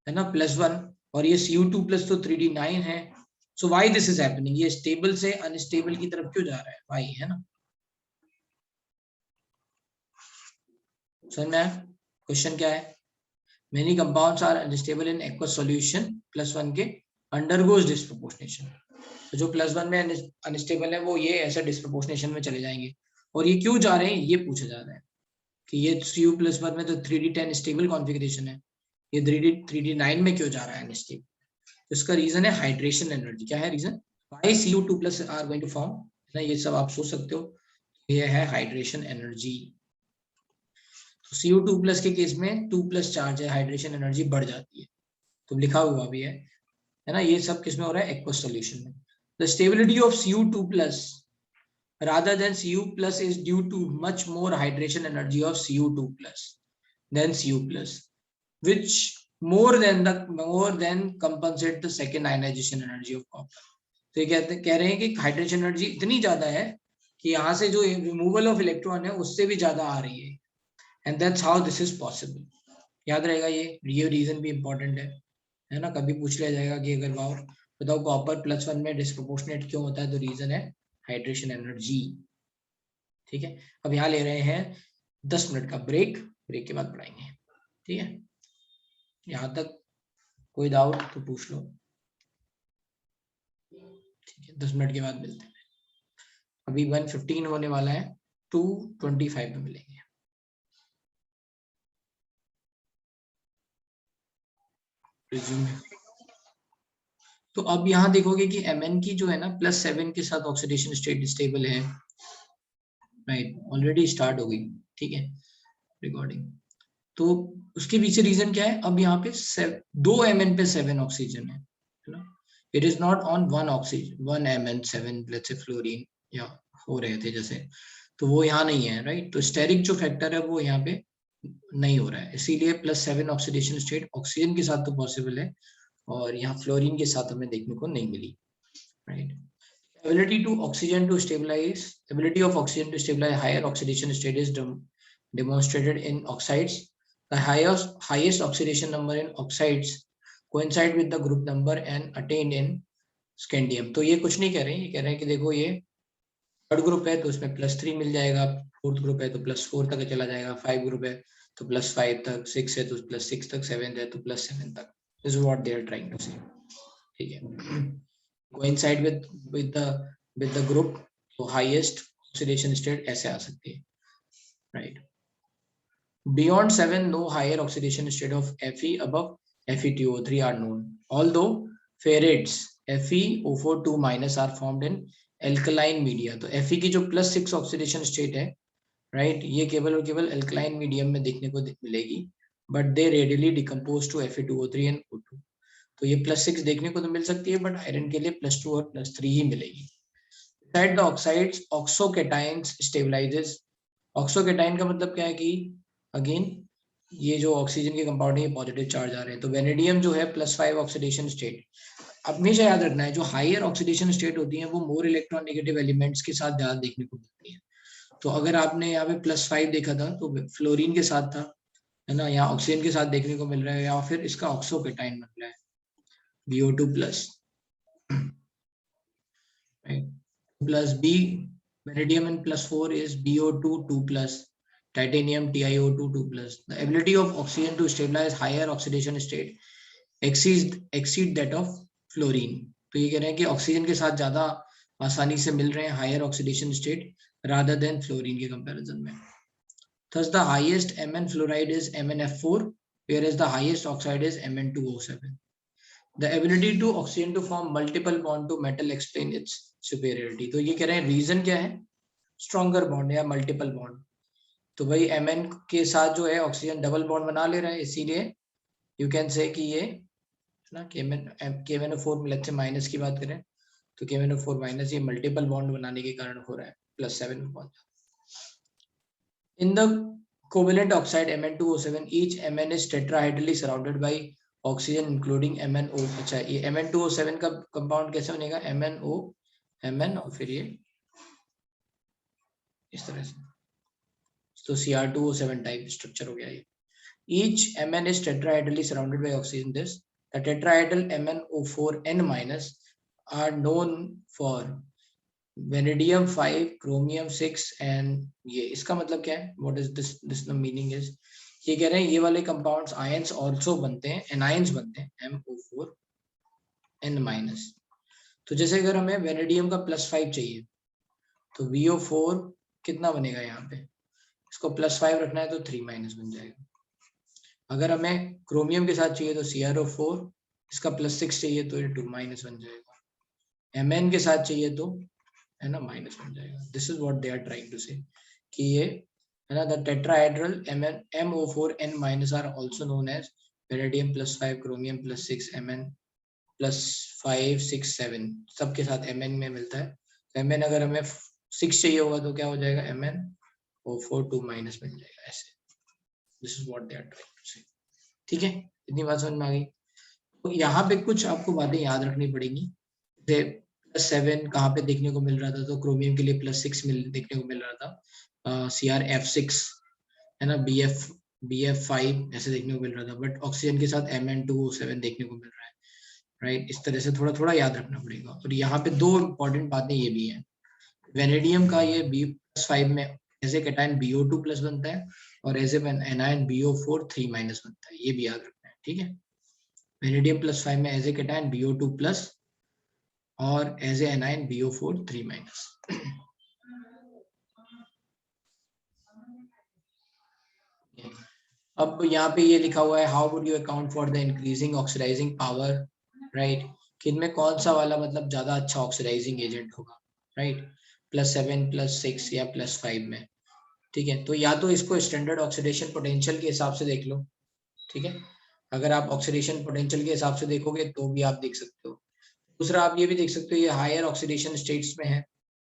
ना, +1, और ये Cu2+ तो 3d9 है। So why this is happening, ये स्टेबल से अनस्टेबल की तरफ क्यों जा रहा है, व्हाई, है ना। समझ में आया क्वेश्चन क्या है, many compounds are unstable in aqueous solution +1 के अंडरगोज डिस्प्रोपोर्शनेशन। तो जो +1 में अनस्टेबल है वो ये ऐसा डिस्प्रोपोर्शनेशन में चले जाएंगे, और ये क्यों जा रहे हैं ये पूछा जा रहा है कि ये Cu+1 में तो 3d10 स्टेबल कॉन्फ़िगरेशन है, ये 3d9 में क्यों जा रहा है अनस्टेबल। तो इसका रीजन है हाइड्रेशन एनर्जी। क्या है reason, why Cu2+ are going to form, ना ये सब आप सोच सकते हो, ये है हाइड्रेशन एनर्जी। तो Cu2+ के केस में 2+ चार्ज है, हाइड्रेशन एनर्जी बढ़ जाती है, तो लिखा हुआ भी है ना, ये सब किसमें हो रहा है, एक्वस सॉल्यूशन में। The stability of Cu2+ rather than Cu+ is due to much more hydration energy of Cu2+ than Cu+, which more than compensate the second ionization energy of copper। तो ये कह रहे हैं कि हाइड्रेशन एनर्जी इतनी ज्यादा है कि यहाँ से जो रिमूवल ऑफ इलेक्ट्रॉन है उससे भी ज्यादा आ रही है, and that's how this is possible. याद रहेगा ये रीजन भी इंपॉर्टेंट है ना, कभी पूछ लिया जाएगा कि अगर वाओ बताओ कॉपर +1 में डिस्प्रोपोर्शनेट क्यों होता है, तो रीजन है हाइड्रेशन एनर्जी, ठीक है। अब यहाँ ले रहे हैं 10 मिनट का ब्रेक, ब्रेक के बाद पढ़ाएंगे, ठीक है। यहाँ तक कोई डाउट तो पूछ लो, ठीक है, 10 मिनट के बाद मिलते हैं। अभी 1:15 होने वाला है, 2:25 में मिलेंगे। तो अब यहाँ देखोगे कि Mn की जो है ना +7 के साथ ऑक्सीडेशन स्टेट स्टेबल है, राइट, ऑलरेडी स्टार्ट हो गई, ठीक है रिकॉर्डिंग। तो उसके पीछे रीजन क्या है, अब यहाँ पे 2 Mn पे 7 ऑक्सीजन है ना, it is not on 1 oxygen 1 Mn 7 let's say fluorine या हो रहे थे जैसे, तो वो यहाँ नहीं है, राइट। तो स्टेरिक जो फैक्टर है वो यहाँ पे नहीं हो रहा है, इसीलिए +7 ऑक्सीडेशन स्टेट ऑक्सीजन के साथ तो पॉसिबल है, और यहाँ फ्लोरीन के साथ हमें देखने को नहीं मिली, right. Ability of oxygen to stabilize higher oxidation state is demonstrated in oxides. The highest oxidation number in oxides coincide with the group number and attained in scandium। तो ये कुछ नहीं कह रहे हैं, ये कह रहे हैं कि देखो ये थर्ड ग्रुप है तो उसमें +3 मिल जाएगा, फोर्थ ग्रुप है तो +4 तक चला जाएगा, 5 ग्रुप है तो +5 तक, 6 है तो +6 तक, 7 है तो +7 तक। This is what they are trying to say, ठीक है। coincide with the group, तो highest oxidation state ऐसे आ सकती है, right। Beyond 7 no higher oxidation state of Fe above Fe2O3 are known, although ferrates FeO4 2- are formed in alkaline media। तो Fe की जो +6 oxidation state है, right, ये केवल और केवल alkaline medium में देखने को मिलेगी, but they readily decompose to Fe2O3 and O2। तो ये +6 देखने को तो मिल सकती है, बट आयरन के लिए +2 और +3 ही मिलेगी। Besides the oxides, oxocations stabilizes। ऑक्सोकेटाइन का मतलब क्या है कि अगेन ये जो ऑक्सीजन के कंपाउंड है ये पॉजिटिव चार्ज आ रहे हैं, तो वेनेडियम जो है +5 ऑक्सीडेशन स्टेट। हमेशा याद रखना है जो हायर ऑक्सीडेशन स्टेट होती है वो मोर इलेक्ट्रॉन नेगेटिव एलिमेंट्स के साथ ज्यादा देखने को मिलती है। तो अगर आपने यहाँ पे +5 देखा था तो फ्लोरीन के साथ था, है ना, यहाँ ऑक्सीजन के साथ देखने को मिल रहा है, या फिर इसका ऑक्सोकेटाइन बन रहा है BO2+, right? +B, vanadium in +4 is BO2 2+, titanium TiO2 2+। The ability of oxygen to stabilize higher oxidation state exceed that of fluorine। तो ये कह रहे हैं कि ऑक्सीजन के साथ ज्यादा आसानी से मिल रहे हैं higher oxidation state rather than fluorine के कंपैरिजन में। Thus the highest Mn fluoride is MnF4, whereas the highest oxide is Mn2O7. The ability to oxygen to form multiple bond to metal explain its superiority. तो ये कह रहे हैं रीजन क्या है, स्ट्रॉन्गर बॉन्ड या मल्टीपल बॉन्ड. तो भाई Mn के साथ जो है ऑक्सीजन डबल बॉन्ड बना ले रहा है, इसीलिए यू कैन से कि ये ना KMnO4 लेट्स से माइनस की बात करें तो KMnO4 माइनस ये मल्टीपल बॉन्ड बनाने के कारण हो रहा है, +7 में पहुंच. In the covalent oxide Mn2O7, each Mn is tetrahedrally surrounded by oxygen including MnO. अच्छा, ये Mn2O7 का कंपाउंड कैसे बनेगा, MnO Mn और फिर ये इस तरह से, तो Cr2O7 टाइप स्ट्रक्चर हो गया ये. Each Mn is tetrahedrally surrounded by oxygen. This the tetrahedral MnO4n minus are known for vanadium 5, chromium 6 and ये. इसका मतलब क्या है, what is this the meaning is, ये कह रहे हैं ये वाले कंपाउंड्स आयंस आल्सो बनते हैं, एनायंस बनते हैं MO4n माइनस. तो जैसे अगर हमें वेनेडियम का +5 चाहिए तो VO4 कितना बनेगा, यहाँ पे इसको +5 रखना है तो 3- बन जाएगा. अगर हमें क्रोमियम के साथ चाहिए तो CrO4, इसका +6 चाहिए तो ये 2- बन जाएगा. Mn के साथ चाहिए तो है ना माइनस बन जाएगा. This is what they are trying to say कि ये है ना the tetrahedral MO4n minus are also known as vanadium +5, chromium +6, Mn +5, 6, 7 सबके साथ Mn में मिलता है. तो Mn अगर हमें 6 चाहिए होगा तो क्या हो जाएगा, MnO4 2- बन जाएगा ऐसे. This is what they are trying to say. ठीक है, इतनी बात समझ में आ गई. तो यहाँ पे कुछ आपको बातें याद रखनी पड़ेगी. +7 कहाँ पे देखने को मिल रहा था, तो क्रोमियम के लिए +6 देखने को मिल रहा था. CrF6 है ना, BF5 ऐसे देखने को मिल रहा था, बट ऑक्सीजन के साथ Mn2O7 देखने को मिल रहा है. राइट, इस तरह से थोड़ा थोड़ा याद रखना पड़ेगा. और यहाँ पे 2 इंपॉर्टेंट बातें ये भी हैं. वेनेडियम का ये B+5 में एज ए कैटायन BO2+ बनता है और एज ए एनायन BO4 3- बनता है, ये भी याद रखना है. ठीक है, वेनेडियम +5 में एज ए कैटायन BO2+ और एज ए एनायन BO4 3-. अब यहाँ पे ये लिखा हुआ है how would you account for the increasing oxidizing power, right, कि इनमें कौन सा वाला मतलब ज्यादा अच्छा ऑक्सीडाइजिंग एजेंट होगा, राइट, +7, +6 या +5 में. ठीक है, तो या तो इसको स्टैंडर्ड ऑक्सीडेशन पोटेंशियल के हिसाब से देख लो. ठीक है, अगर आप ऑक्सीडेशन पोटेंशियल के हिसाब से देखोगे तो भी आप देख सकते हो. दूसरा आप ये भी देख सकते हो ये हायर ऑक्सीडेशन स्टेट्स में है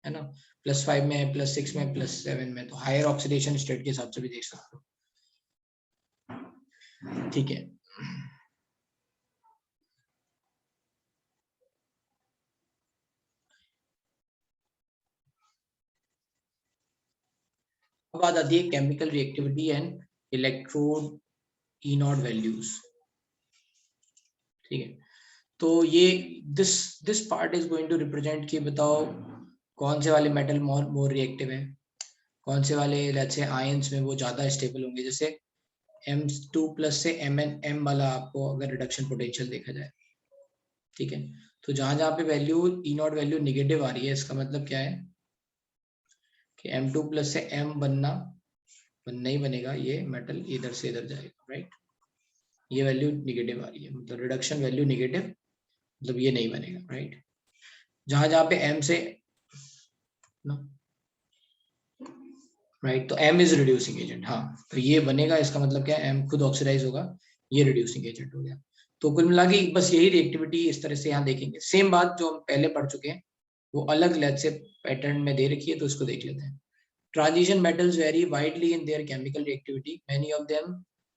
ना, +5 में है, +6 में, +7 में, तो हायर ऑक्सीडेशन स्टेट के हिसाब से भी देख सकते हो. ठीक है, अब बात आती है chemical reactivity and electrode E0 values. ठीक है, तो ये this part is going to represent कि बताओ कौन से वाले मेटल मोर रिएक्टिव है, कौन से वाले लेट्स से आयंस में वो ज्यादा स्टेबल होंगे. जैसे M2+ से M वाला आपको अगर रिडक्शन पोटेंशियल देखा जाए, ठीक है, तो जहां जहां पे वैल्यू E0 वैल्यू निगेटिव आ रही है, इसका मतलब क्या है कि M2+ से M नहीं बनेगा, ये मेटल इधर से इधर जाएगा. राइट, ये वैल्यू निगेटिव आ रही है, मतलब रिडक्शन वैल्यू निगेटिव, मतलब ये नहीं बनेगा. राइट, जहां जहां पे M से राइट, तो M इज रिड्यूसिंग एजेंट. हाँ, तो ये बनेगा, इसका मतलब क्या है, M खुद ऑक्सीडाइज होगा, ये रिड्यूसिंग एजेंट हो गया. तो कुल मिला के बस यही रिएक्टिविटी इस तरह से यहाँ देखेंगे. सेम बात जो हम पहले पढ़ चुके हैं वो अलग लेट से पैटर्न में दे रखी है, तो इसको देख लेते हैं. Transition metals vary widely in their chemical reactivity. Many of them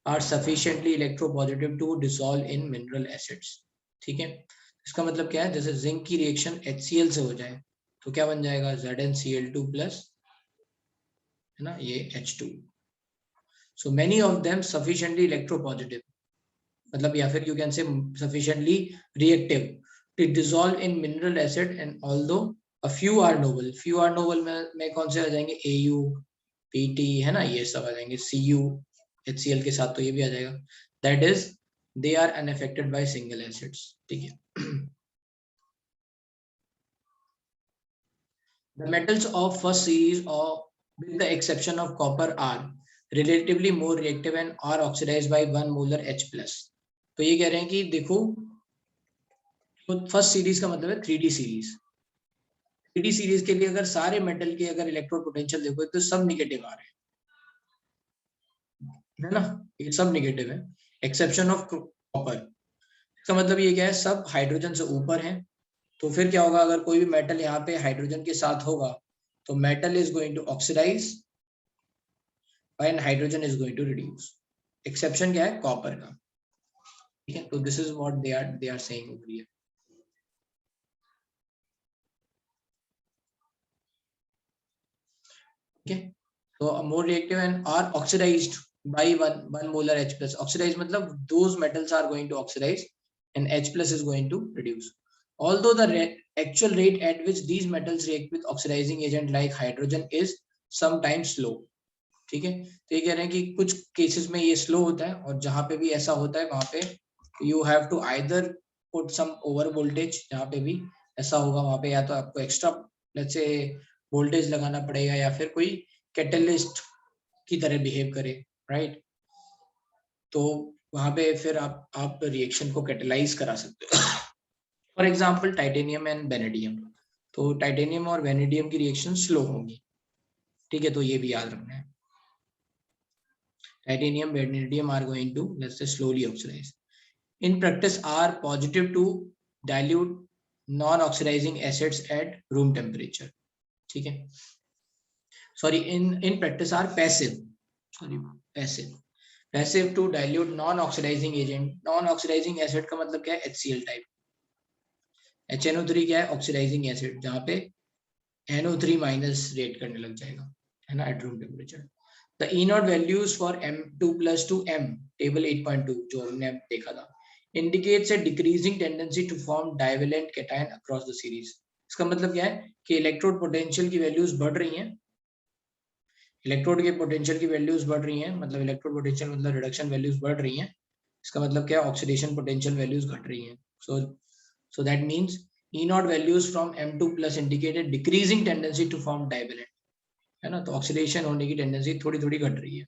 are sufficiently electropositive to dissolve in mineral acids. ठीक है, इसका मतलब क्या है, जैसे जिंक की रिएक्शन HCl से हो जाए तो क्या बन जाएगा, ZnCl2+, है ना, ये H2. So many of them sufficiently electropositive, मतलब या फिर you can say sufficiently reactive to dissolve in mineral acid, and although a few are noble. Few are noble में कौन से आ जाएंगे, AU, PT, है ना, ये सब आ जाएंगे. Cu HCl के साथ तो ये भी आ जाएगा. That is they are unaffected by single acids. ठीक है, the metals of first series of with the exception of copper are relatively more reactive and are oxidized by 1 molar H plus। तो ये कह रहे हैं कि देखो, तो फर्स्ट सीरीज का मतलब है 3D सीरीज। 3D सीरीज के लिए अगर सारे मेटल के अगर इलेक्ट्रोड पोटेंशियल देखो तो सब निगेटिव आ रहे हैं, है ना, ये सब निगेटिव है एक्सेप्शन ऑफ कॉपर। इसका मतलब ये क्या है, सब हाइड्रोजन से ऊपर है। तो फिर क्या होगा, अगर कोई भी मेटल यहाँ पे हाइड्रोजन के साथ होगा तो metal is going to oxidize and hydrogen is going to reduce. Exception क्या है, कॉपर का। ठीक है, तो this is what they are saying over here. Okay, so more reactive and are oxidized by one molar H plus। Oxidized मतलब those metals are going to oxidize and H plus is going to reduce। Although the actual rate at which these metals react with oxidizing agent like hydrogen is sometimes slow। ठीक है, तो ये कह रहे हैं कि कुछ केसेस में ये स्लो होता है और जहां पे भी ऐसा होता है वहां पे you have to either put some over voltage. जहां पे भी ऐसा होगा वहां पे या तो आपको एक्स्ट्रा लेट्स से वोल्टेज लगाना पड़ेगा या फिर कोई कैटलिस्ट की तरह बिहेव करे, राइट। तो वहां पे फिर आप रिएक्शन को कैटलाइज करा सकते हो। For example titanium and vanadium. तो टाइटेनियम और वेनेडियम की रिएक्शन स्लो होगी। ठीक है, तो ये भी याद रखना है। Titanium vanadium are going to let's say slowly oxidize. In practice are positive to dilute non oxidizing acids at room temperature. ठीक है, sorry, in practice are passive to dilute non oxidizing agent। non oxidizing acid का मतलब क्या है, HCl टाइप। HNO3 क्या है, ऑक्सीडाइजिंग एसिड, जहां पे NO3 माइनस रिएक्ट करने लग जाएगा, है ना, eight room temperature. The E0 values for M2+ to M table 8.2 जो हमने देखा था indicates a decreasing tendency to form divalent cation across the series। इसका मतलब क्या है कि इलेक्ट्रोड पोटेंशियल की वैल्यूज बढ़ रही हैं, इलेक्ट्रोड के पोटेंशियल की वैल्यूज बढ़ रही हैं, मतलब इलेक्ट्रोड पोटेंशियल मतलब रिडक्शन वैल्यूज बढ़ रही हैं। इसका मतलब क्या है, ऑक्सीडेशन पोटेंशियल वैल्यूज घट रही हैं। So that means E0 values from M2+ indicated decreasing tendency to form divalent, है ना, तो ऑक्सीडेशन होने की टेंडेंसी थोड़ी थोड़ी घट रही है।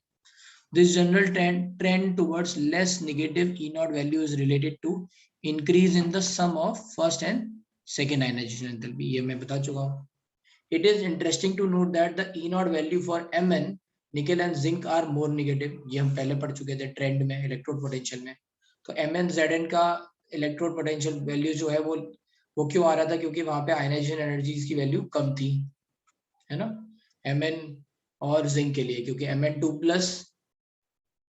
This general trend towards less negative E0 value is related to increase in the sum of first and second ionization enthalpy. ये मैं बता चुका हूँ। It is interesting to note that the E0 value for Mn, nickel and zinc are more negative। ये हम पहले पढ़ चुके थे ट्रेंड में, इलेक्ट्रोड पोटेंशियल में। तो Mn Zn का इलेक्ट्रोड पोटेंशियल वैल्यू जो है वो क्यों आ रहा था, क्योंकि वहां पे आयनाइजेशन एनर्जीज की वैल्यू कम थी, है ना, Mn और जिंक के लिए, क्योंकि Mn2+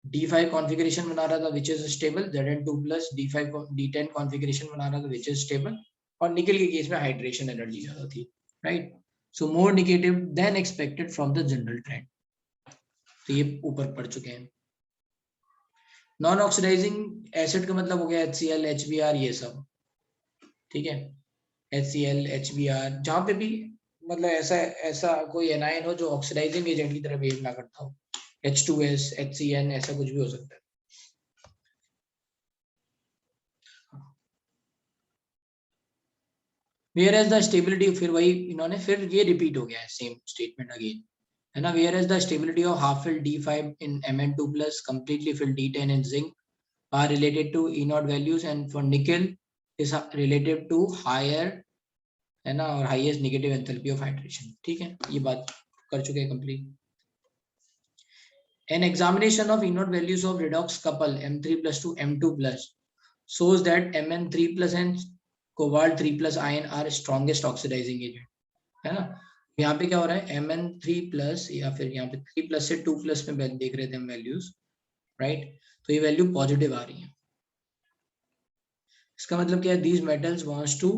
D5 कॉन्फ़िगरेशन बना रहा था which is stable, Zn2+ D5 D10 configuration बना रहा था विच इज स्टेबल, और निकल के केस में हाइड्रेशन एनर्जी ज्यादा थी, right. So more negative than expected from the general trend। तो ये ऊपर पढ़ चुके हैं। नॉन ऑक्सीडाइजिंग एसिड का मतलब हो गया HCl HBr ये सब। ठीक है, HCl HBr जहां पे भी मतलब ऐसा कोई एनायन हो जो ऑक्सीडाइजिंग एजेंट की तरह बिहेव ना करता हो, H2S HCN ऐसा कुछ भी हो सकता है। Whereas the stability, फिर वही इन्होंने फिर ये रिपीट हो गया है सेम स्टेटमेंट अगेन, है ना। Whereas the stability of half filled D5 in Mn2+ completely filled D10 in zinc are related to E0 values and for nickel is related to higher, है ना, और highest negative enthalpy of hydration। ठीक है, ये बात कर चुके हैं complete. An examination of E0 values of redox couple M3+ to M2+ shows that Mn3+ and cobalt 3+ ion are strongest oxidizing agent, है ना। यहाँ पे क्या हो रहा है, Mn3+ या फिर यहाँ पे 3+ से 2+ में देख रहे थे हम वैल्यूज, राइट। तो ये वैल्यू पॉजिटिव आ रही है। इसका मतलब क्या है, these metals wants to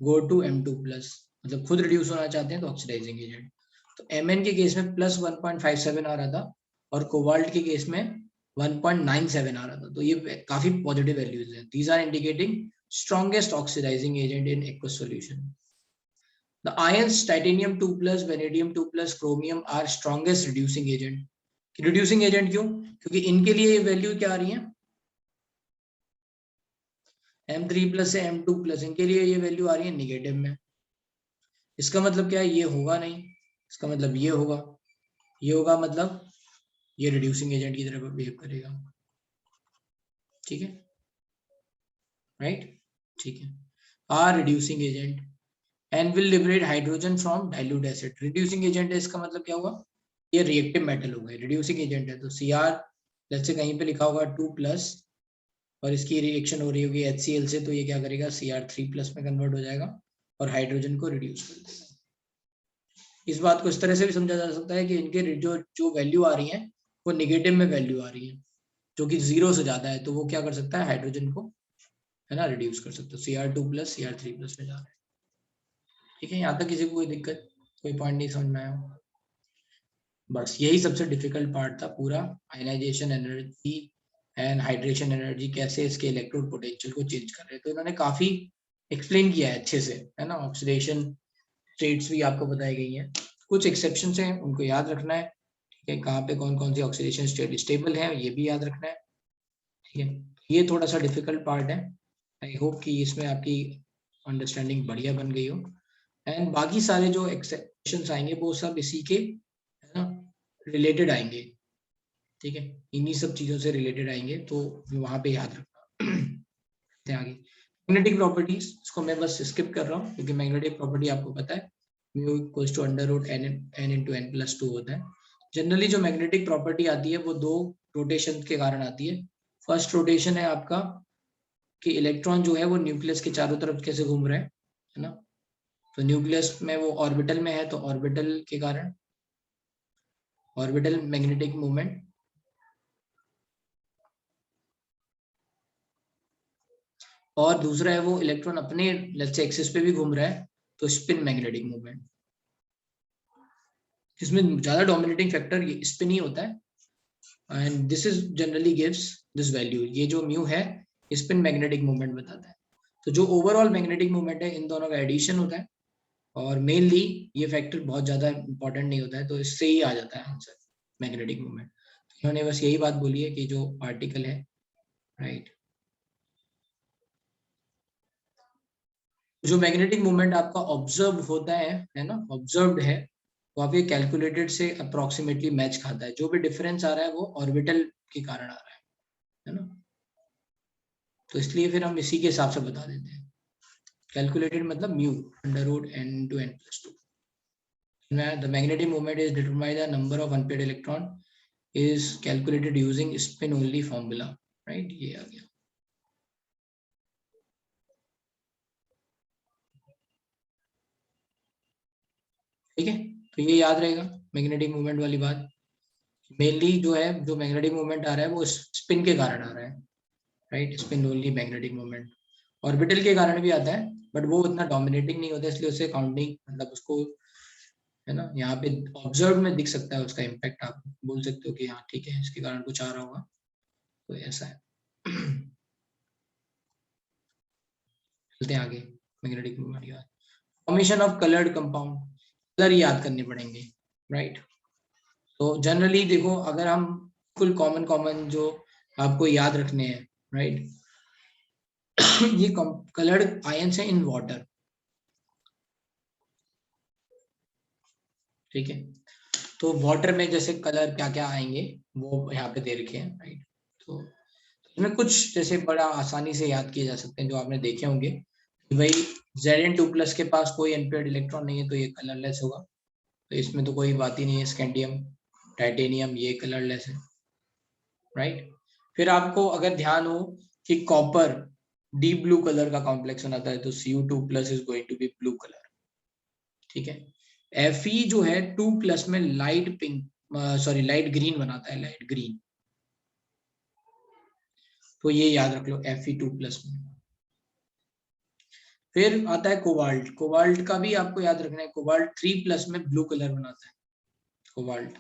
go to M2+, मतलब खुद रिड्यूस होना चाहते हैं तो ऑक्सीडाइजिंग एजेंट। तो Mn के केस में +1.57 आ रहा था और कोबाल्ट के केस में 1.97 आ रहा था। तो ये काफी पॉजिटिव वैल्यूज हैं। These are indicating strongest oxidizing agent in aqueous solution। The ions titanium 2+, vanadium 2+, chromium are strongest reducing agent। reducing agent क्यों, क्योंकि इनके लिए ये वैल्यू क्या आ रही है, M3+ से M2+, इनके लिए ये वैल्यू आ रही है निगेटिव में। इसका मतलब क्या है, ये होगा नहीं, इसका मतलब ये होगा मतलब ये रिड्यूसिंग एजेंट की तरह बिहेव करेगा, ठीक है, राइट, ठीक है। Are reducing agent and will liberate hydrogen from dilute acid. Reducing agent है, इसका मतलब क्या हुआ, ये रिएक्टिव मेटल हो गए, रिड्यूसिंग एजेंट है तो Cr जैसे कहीं पे लिखा होगा 2+ और इसकी रिएक्शन हो रही होगी HCl से, तो ये क्या करेगा Cr3+ में कन्वर्ट हो जाएगा और हाइड्रोजन को रिड्यूस कर देगा। इस बात को इस तरह से भी समझा जा सकता है कि इनके जो जो वैल्यू आ रही है वो निगेटिव में वैल्यू आ रही है, जो कि 0 से ज्यादा है, तो वो क्या कर सकता है, हाइड्रोजन को, है ना, रिड्यूस कर सकते हो। Cr2+ Cr3+ में जा रहा है, ठीक है। यहाँ तक किसी को कोई दिक्कत, कोई पॉइंट नहीं समझ में आया? बस यही सबसे डिफिकल्ट पार्ट था पूरा, ionization energy and hydration energy कैसे इसके इलेक्ट्रोड पोटेंशियल को चेंज कर रहे हैं। तो इन्होंने काफी एक्सप्लेन किया है अच्छे से, है ना। ऑक्सीडेशन स्टेट्स भी आपको बताई गई हैं, कुछ एक्सेप्शंस हैं उनको याद रखना है, ठीक है। कहाँ पे कौन कौन सी ऑक्सीडेशन स्टेट स्टेबल है ये भी याद रखना है, ठीक है। ये थोड़ा सा डिफिकल्ट पार्ट है, आई होप कि इसमें आपकी अंडरस्टैंडिंग बढ़िया बन गई हो। एंड बाकी सारे जो एक्सेप्शंस आएंगे वो सब इसी के, है ना, रिलेटेड आएंगे, ठीक है, इन्हीं सब चीजों से रिलेटेड आएंगे, तो वहां पे याद रखना। आगे मैग्नेटिक प्रॉपर्टीज, इसको मैं बस स्किप कर रहा हूँ क्योंकि मैग्नेटिक प्रॉपर्टी आपको पता है म्यू इक्वल्स टू √n/n+2 होता है। जनरली जो मैग्नेटिक प्रॉपर्टी आती है वो 2 रोटेशन के कारण आती है। फर्स्ट रोटेशन है आपका कि इलेक्ट्रॉन जो है वो न्यूक्लियस के चारों तरफ कैसे घूम रहा है ना, तो न्यूक्लियस में वो ऑर्बिटल में है तो ऑर्बिटल के कारण ऑर्बिटल मैग्नेटिक मूवमेंट, और दूसरा है वो इलेक्ट्रॉन अपने लेट्स से एक्सिस पे भी घूम रहा है तो स्पिन मैग्नेटिक मूवमेंट, जिसमें ज्यादा डोमिनेटिंग फैक्टर ये स्पिन ही होता है। And this is generally gives this value, ये जो म्यू है स्पिन मैग्नेटिक मूवमेंट बताता है। तो जो ओवरऑल मैग्नेटिक मूवमेंट है इन दोनों का एडिशन होता है, और मेनली ये फैक्टर बहुत ज्यादा इंपॉर्टेंट नहीं होता है, तो इससे ही आ जाता है आंसर मैग्नेटिक मूवमेंट। इन्होंने बस यही बात बोली है कि जो पार्टिकल है, राइट, जो मैग्नेटिक मूवमेंट आपका ऑब्जर्व होता है ना, ऑब्जर्व्ड है, वो आपके कैलकुलेटेड से अप्रोक्सीमेटली मैच खाता है। जो भी डिफरेंस आ रहा है वो ऑर्बिटल के कारण आ रहा है ना, तो इसलिए फिर हम इसी के हिसाब से बता देते हैं। कैलकुलेटेड मतलब mu √n/n+2। The magnetic moment is determined by the number of unpaired electron is calculated using spin only formula, right, ये आ गया, ठीक है। तो ये याद रहेगा मैग्नेटिक मूवमेंट वाली बात। मेनली जो है जो मैग्नेटिक मूवमेंट आ रहा है वो स्पिन के कारण आ रहा है, right, spin only magnetic movement. Orbital के कारण भी आता है बट वो उतना डोमिनेटिंग नहीं होता, इसलिए उसे काउंटिंग मतलब उसको, है ना, यहाँ पे ऑब्जर्व में दिख सकता है उसका इम्पैक्ट, आप बोल सकते हो कि हाँ ठीक है इसके कारण कुछ आ रहा होगा, तो ऐसा है। चलते हैं आगे मैग्नेटिक मूवमेंट की बात। Formation of coloured compound, colour याद करने पड़ेंगे, राइट। तो जनरली देखो अगर हम कुल कॉमन कॉमन जो आपको याद रखने हैं, राइट, ये कलर्ड आयंस है इन वाटर, ठीक है। तो वाटर में जैसे कलर क्या क्या आएंगे वो यहाँ पे दे रखे हैं, राइट। तो इसमें कुछ जैसे बड़ा आसानी से याद किए जा सकते हैं जो आपने देखे होंगे कि भाई Zn2+ के पास कोई अनपेयर्ड इलेक्ट्रॉन नहीं है तो ये कलरलेस होगा, तो इसमें तो कोई बात ही नहीं है। स्कैंडियम, टाइटेनियम ये कलरलेस है, राइट। फिर आपको अगर ध्यान हो कि कॉपर डीप ब्लू कलर का कॉम्प्लेक्स बनाता है तो Cu2+ is going to be blue colour, ठीक है। Fe जो है 2+ में light pink, sorry light green बनाता है, लाइट ग्रीन, तो ये याद रख लो Fe2+ में। फिर आता है कोबाल्ट, कोबाल्ट का भी आपको याद रखना है, कोबाल्ट 3+ में ब्लू कलर बनाता है कोबाल्ट।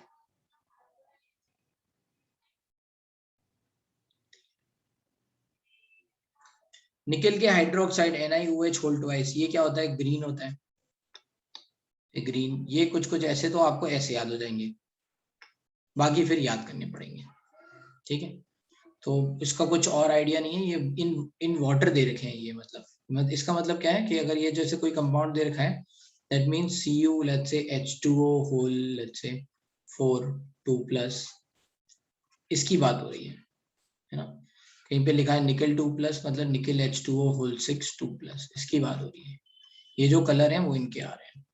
निकल के हाइड्रोक्साइड NiOH2, ये क्या होता है, ग्रीन होता है, ग्रीन। ये कुछ कुछ ऐसे तो आपको ऐसे याद हो जाएंगे, बाकी फिर याद करने पड़ेंगे, ठीक है। तो इसका कुछ और आइडिया नहीं है, ये इन इन वाटर दे रखे हैं, ये मतलब इसका मतलब क्या है कि अगर ये जैसे कोई कंपाउंड दे रखा है that means Cu let's say H2O whole let's say 4 2+, इसकी बात हो रही है ना। कहीं पे लिखा है निकल 2+ मतलब निकल H2O होल 6 2+, इसकी बात हो रही है। ये जो कलर है वो इनके आ रहे हैं।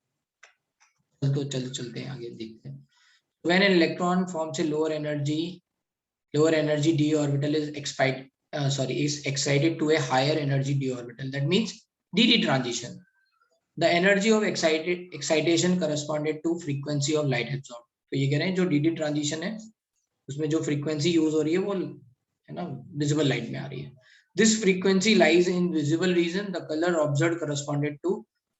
तो चलते हैं आगे, देखते हैं। When an electron forms a lower energy d orbital is excited to a higher energy d orbital, that means dd transition. The energy of excitation corresponded to frequency of light absorbed. तो ये कह रहे हैं जो dd transition है उसमें जो frequency यूज हो रही है वो है ना visible light में आ रही है. This frequency lies in visible region. The color observed corresponded to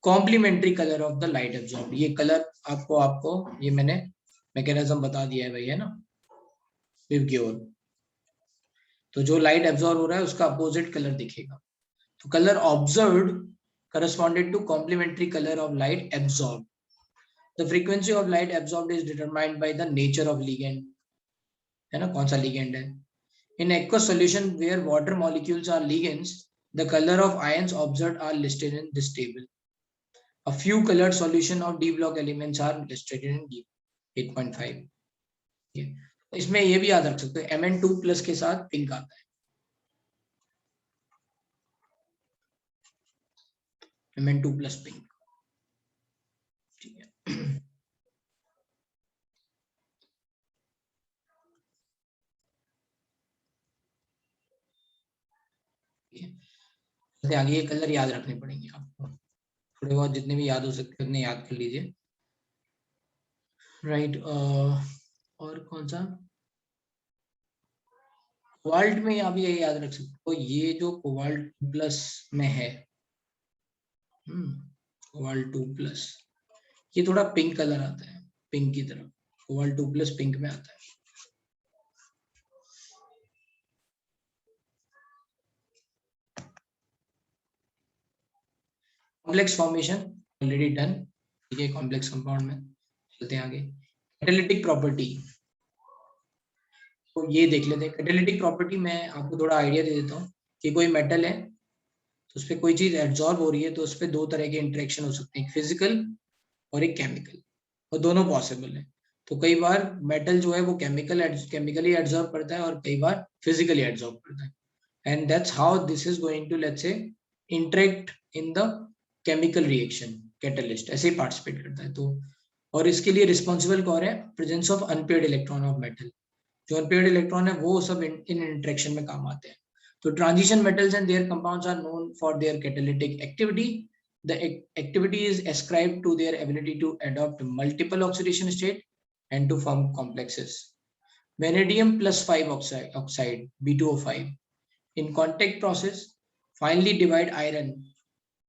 complementary color of the light absorbed. ये color आपको ये मैंने मैकेनिज्म बता दिया है भाई, है ना, विव की ओर। तो जो लाइट एब्जॉर्ब हो रहा है उसका अपोजिट कलर दिखेगा। तो colour observed corresponded to complementary color of light absorbed. The frequency of light absorbed is determined by the nature of ligand, है ना, कौन सा ligand है। In aqueous solution where water molecules are ligands, the color of ions observed are listed in this table. A few colored solution of D block elements are listed in D 8.5. इसमें ये भी याद रख सकते हो Mn2+ के साथ पिंक आता है, Mn2+ पिंक, ठीक है। आगे ये कलर याद रखने पड़ेंगे आपको, थोड़े बहुत जितने भी याद हो सकते उतने याद कर लीजिए, राइट। और कौन सा कोबाल्ट में आप ये याद रख सकते हो, ये जो कोबाल्ट 2+ में है, कोबाल्ट 2+, ये थोड़ा पिंक कलर आता है, पिंक की तरफ, कोबाल्ट 2+ पिंक में आता है। कॉम्प्लेक्स फॉर्मेशन ऑलरेडी डन, ठीक है। कॉम्प्लेक्स कंपाउंड में चलते हैं आगे। कैटालिटिक प्रॉपर्टी, तो ये देख लेते हैं। कैटालिटिक प्रॉपर्टी में आपको थोड़ा आइडिया दे देता हूँ कि कोई मेटल है तो उस पर कोई चीज एब्जॉर्ब हो रही है, तो उस पर दो तरह के इंटरेक्शन हो सकते हैं, एक फिजिकल और एक केमिकल, और दोनों पॉसिबल है। तो कई बार मेटल जो है वो केमिकली एब्जॉर्ब करता है और कई बार फिजिकली एब्जॉर्ब करता है, and that's how this is going to let's say interact in the chemical reaction, catalyst ऐसे ही पार्टिसिपेट करता है। तो और इसके लिए रिस्पॉन्सिबल कौन है, presence of unpaired electron of metal, जो अनपेयर्ड इलेक्ट्रॉन है वो सब इन इंटरेक्शन में काम आते हैं। तो transition metals and their compounds are known for their catalytic activity. The activity is ascribed to their ability to adopt multiple oxidation state and to form complexes. Vanadium plus 5 oxide B2O5 in contact process finally divide iron,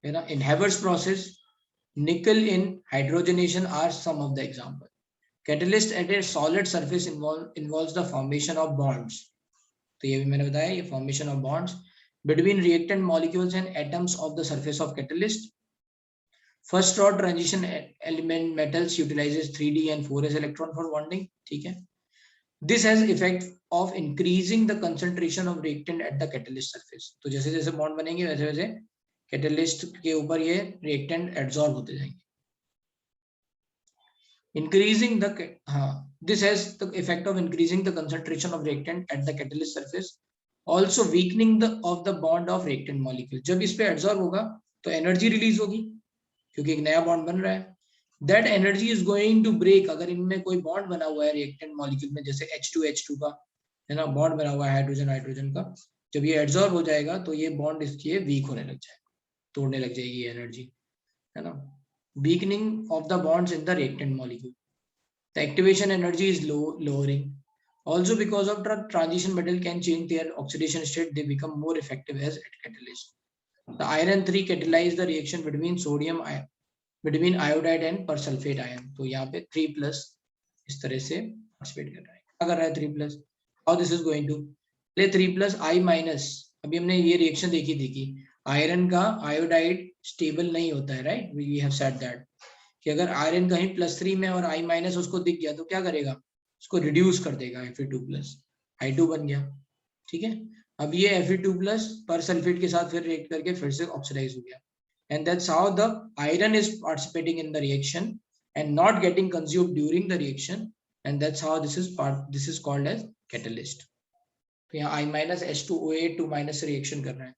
you know, in Haber's process nickel in hydrogenation are some of the examples. Catalyst at a solid surface involves the formation of bonds. तो ये भी मैंने बताया, ये formation of bonds between reactant molecules and atoms of the surface of catalyst. First order transition element metals utilizes 3d and 4s electron for bonding, ठीक है। This has effect of increasing the concentration of reactant at the catalyst surface. तो जैसे जैसे बॉन्ड बनेंगे वैसे वैसे कैटलिस्ट के ऊपर ये रिएक्टेंट एब्जॉर्ब होते जाएंगे। Increasing the this has the effect of increasing the concentration of reactant at the catalyst surface, also weakening the bond of reactant molecule. जब इस पे एब्जॉर्ब होगा तो एनर्जी रिलीज होगी क्योंकि एक नया बॉन्ड बन रहा है। That energy is going to break, अगर इनमें कोई बॉन्ड बना हुआ है रिएक्टेंट मॉलिक्यूल में, जैसे H2H2 का है ना बॉन्ड बना हुआ है हाइड्रोजन हाइड्रोजन का, जब ये एब्जॉर्ब हो जाएगा तो ये बॉन्ड इसकी वीक होने लग जाएगा, तोड़ने लग जाएगी एनर्जी, है ना। Weakening of the bonds in the reactant molecule. The activation energy is lowering. Also, because of transition metal can change their oxidation state, they become more effective as catalyst. The iron 3 catalyze the reaction between iodide and persulfate ion. तो यहाँ पे 3+ इस तरह से participate कर रहा है। क्या कर रहा है 3+? How this is going to? ले 3+ I-, अभी हमने ये रिएक्शन देखी थी कि आयरन का आयोडाइड स्टेबल नहीं होता है, right. We have said that कि अगर आयरन कहीं +3 में और I- उसको दिख गया तो क्या करेगा, उसको रिड्यूस कर देगा, Fe2+, I2 बन गया, ठीक है। अब ये Fe2+ पर सल्फेट के साथ फिर रिएक्ट करके फिर से ऑक्सीडाइज हो गया, and that's how the iron is participating in the reaction and not getting consumed during the reaction, and that's how this is called as catalyst. तो यहाँ I-H2OA 2- से रिएक्शन कर रहा है,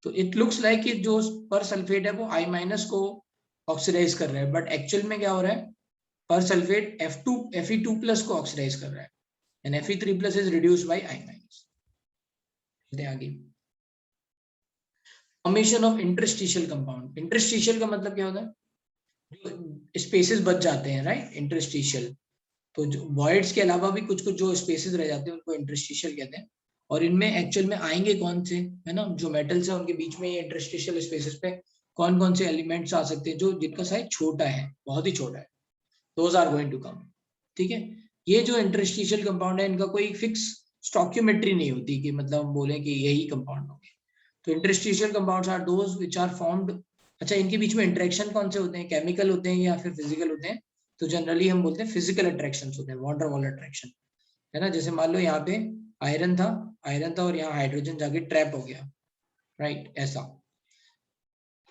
तो इट लुक्स लाइक कि जो पर सल्फेट है वो I- को ऑक्सीडाइज कर रहा है, बट एक्चुअल में क्या हो रहा है, पर सल्फेट Fe2+ को ऑक्सीडाइज कर रहा है, and Fe3+ is reduced by I-। आगे formation of interstitial compound. Interstitial का मतलब क्या होता है, स्पेसेस बच जाते हैं, राइट, इंटरस्टिशियल। तो जो वॉइड्स के अलावा भी कुछ कुछ जो स्पेसेस रह जाते हैं उनको इंटरस्टिशियल कहते हैं। और इनमें एक्चुअल में आएंगे कौन से, है ना, जो मेटल्स है उनके बीच में ये इंटरस्टिशियल स्पेसेस पे कौन कौन से एलिमेंट्स आ सकते हैं जो जिनका साइज छोटा है, बहुत ही छोटा है, those are going to come. ठीक है, ये जो इंटरस्टिशियल कंपाउंड है इनका कोई फिक्स स्टॉक्योमेट्री नहीं होती कि मतलब हम बोले कि यही कंपाउंड होंगे। तो interstitial compounds are those which are formed. अच्छा, इनके बीच में इंटरेक्शन कौन से होते हैं, केमिकल होते हैं या फिर फिजिकल होते हैं? तो जनरली हम बोलते हैं फिजिकल अट्रैक्शंस होते हैं, वाटर वॉल अट्रैक्शन, है ना। जैसे मान लो यहाँ पे आयरन था और यहाँ हाइड्रोजन जाके ट्रैप हो गया, राइट, ऐसा।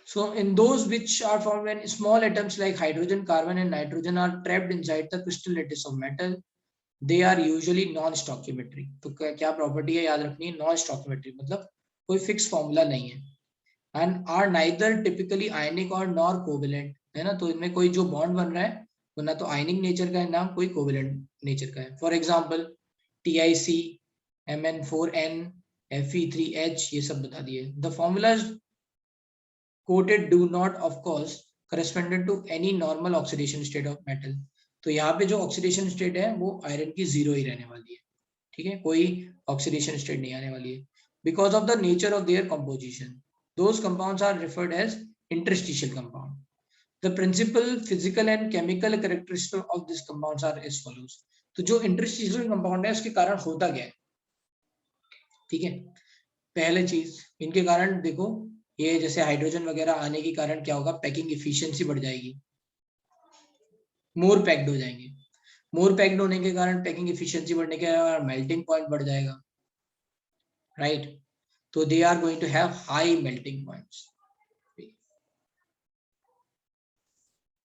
So in those which are formed when small atoms like hydrogen, carbon and nitrogen are trapped inside the crystal lattice of metal, they are usually non-stoichiometric। तो क्या प्रॉपर्टी है याद रखनी है, non-stoichiometric मतलब कोई फिक्स फॉर्मूला नहीं है, and are neither typically ionic or nor covalent, है ना। तो इनमें कोई जो बॉन्ड बन रहा है वो ना तो आयनिक नेचर का है ना कोई कोवेलेंट नेचर का है। For example TiC, Mn4n, Fe3H, ये सब बता दिए। The formulas quoted do not of course correspondent to any normal oxidation state of metal। तो यहाँ पे जो ऑक्सीडेशन स्टेट है वो आयरन की 0 ही रहने वाली है, ठीक है, कोई ऑक्सीडेशन स्टेट नहीं आने वाली है। Because of the nature of their composition those compounds are referred as interstitial compound. The principal physical and chemical characteristic of this compounds are as follows. तो जो इंटरस्टिशियल कंपाउंड है उसके कारण होता क्या है, ठीक है। पहले चीज, इनके कारण देखो, ये जैसे हाइड्रोजन वगैरह आने के कारण क्या होगा, पैकिंग इफिशिएंसी बढ़ जाएगी, मोर पैक्ड हो जाएंगे। मोर पैक्ड होने के कारण पैकिंग इफिशिएंसी बढ़ने के कारण मेल्टिंग पॉइंट बढ़ जाएगा, राइट। तो they are going to have high melting points,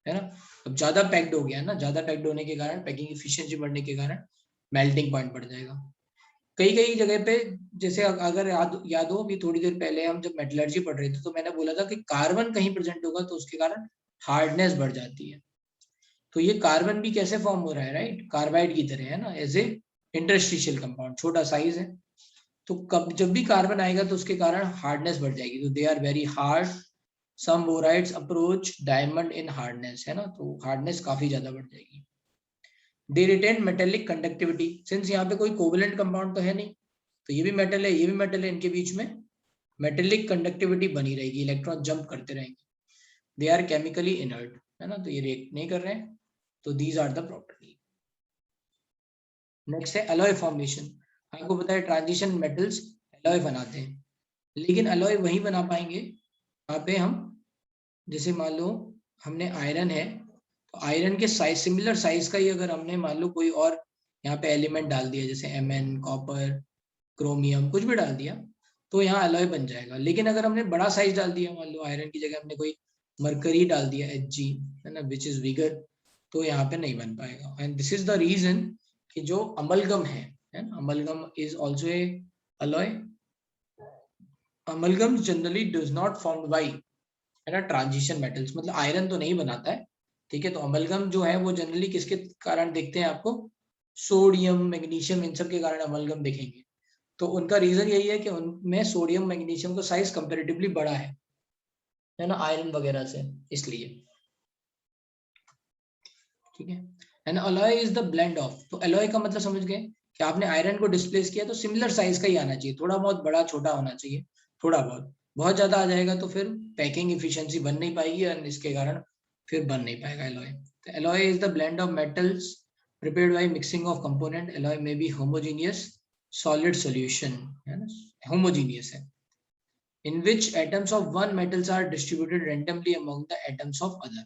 है ना। अब ज्यादा पैक्ड हो गया ना, ज्यादा पैक्ड होने के कारण पैकिंग इफिशिएंसी बढ़ने के कारण मेल्टिंग पॉइंट बढ़ जाएगा। कई कई जगह पे, जैसे अगर याद हो कि थोड़ी देर पहले हम जब मेटलर्जी पढ़ रहे थे तो मैंने बोला था कि कार्बन कहीं प्रेजेंट होगा तो उसके कारण हार्डनेस बढ़ जाती है। तो ये कार्बन भी कैसे फॉर्म हो रहा है, राइट, कार्बाइड की तरह, है ना, एज ए इंटरस्टिशियल कंपाउंड, छोटा साइज है। तो कब जब भी कार्बन आएगा तो उसके कारण हार्डनेस बढ़ जाएगी, तो they are very hard. Some borides approach diamond in hardness, है ना, तो हार्डनेस काफी ज्यादा बढ़ जाएगी। They retain metallic conductivity, since यहाँ पे कोई कोवेलेंट कंपाउंड तो है नहीं, तो ये भी मेटल है, ये भी मेटल है, इनके बीच में मेटेलिक कंडक्टिविटी बनी रहेगी, इलेक्ट्रॉन जंप करते रहेंगे। दे आर केमिकली इनर्ट, है ना, तो ये रिएक्ट नहीं कर रहे हैं। तो these are the property. Next है अलॉय फॉर्मेशन। आपको पता है ट्रांजिशन मेटल्स अलॉय बनाते हैं, लेकिन अलॉय वही बना पाएंगे यहाँ पे हम, जैसे मान लो हमने आयरन है, तो आयरन के साइज, सिमिलर साइज का ही अगर हमने मान लो कोई और यहाँ पे एलिमेंट डाल दिया, जैसे Mn, कॉपर, क्रोमियम, कुछ भी डाल दिया, तो यहाँ अलॉय बन जाएगा। लेकिन अगर हमने बड़ा साइज डाल दिया, मान लो आयरन की जगह हमने कोई मरकरी डाल दिया, Hg, है ना, विच इज बिगर, तो यहाँ पे नहीं बन पाएगा। And this is the reason कि जो अमलगम है ना, amalgam is also a alloy. Amalgam generally does not formed by, है ना, ट्रांजिशन मेटल्स, मतलब आयरन तो नहीं बनाता है, ठीक है। तो अमलगम जो है वो जनरली किसके कारण देखते हैं आपको, सोडियम, मैग्नीशियम, इन सब के कारण अमलगम देखेंगे। तो उनका रीजन यही है कि उनमें सोडियम, मैग्नीशियम का साइज कंपैरेटिवली बड़ा है ना, आयरन वगैरह से, इसलिए, ठीक है। And alloy is the blend of, तो अलॉय का मतलब समझ गए कि आपने आयरन को डिस्प्लेस किया तो सिमिलर साइज का ही आना चाहिए, थोड़ा बहुत बड़ा छोटा होना चाहिए, थोड़ा बहुत, बहुत ज्यादा आ जाएगा तो फिर पैकिंग इफिशिएंसी बन नहीं पाएगी और इसके कारण फिर बन नहीं पाएगा अलॉय। तो alloy is the blend of metals prepared by mixing of component। alloy may be homogeneous solid solution, है ना, homogeneous है, in which atoms of one metals are distributed randomly among the atoms of other।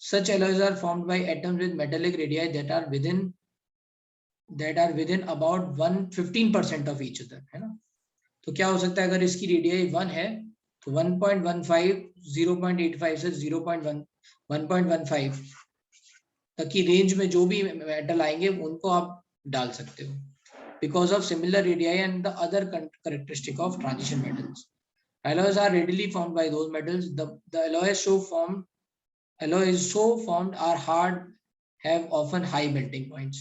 Such alloys are formed by atoms with metallic radii that are within about 115% of each other, है ना। तो क्या हो सकता है, अगर इसकी रेडियाई 1 है तो 1.15, 0.85 से 1.15 तक की रेंज में जो भी मेटल आएंगे उनको आप डाल सकते हो। because of similar radii and the other characteristic of transition metals. Alloys are readily formed by those metals. The alloys so formed are hard, have often high melting points.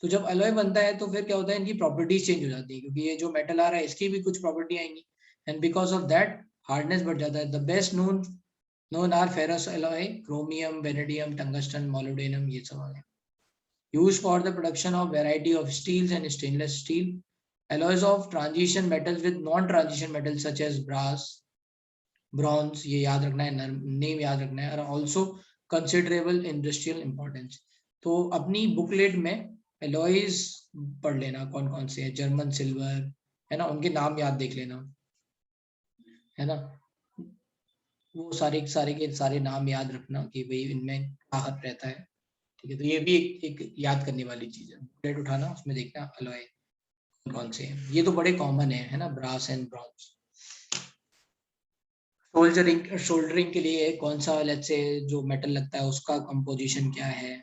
तो जब alloy बनता है तो फिर क्या होता है, इनकी properties change हो जाती है, क्योंकि ये जो metal आ रहा है इसकी भी कुछ property आएंगी, and because of that hardness बढ़ जाता है. The best known are ferrous alloy, chromium, vanadium, tungsten, molybdenum, ये सब आ गए. Used for the production of variety of steels and stainless steel. Alloys of transition metals with non-transition metals such as brass, bronze, ये याद रखना है, नेम याद रखना है, are also considerable industrial importance. तो अपनी बुकलेट में alloys पढ़ लेना कौन कौन से है, जर्मन सिल्वर है ना, उनके नाम याद देख लेना है ना, वो सारे नाम याद रखना कि भाई इनमें क्या रहता है. ठीक है, तो ये भी एक याद करने वाली चीज है. प्लेट उठाना, उसमें देखना अलॉय कौन से हैं. ये तो बड़े कॉमन है ना, ब्रास एंड ब्रॉन्ज. सोल्डरिंग के लिए कौन सा लेट्स से जो मेटल लगता है उसका कंपोजिशन क्या है,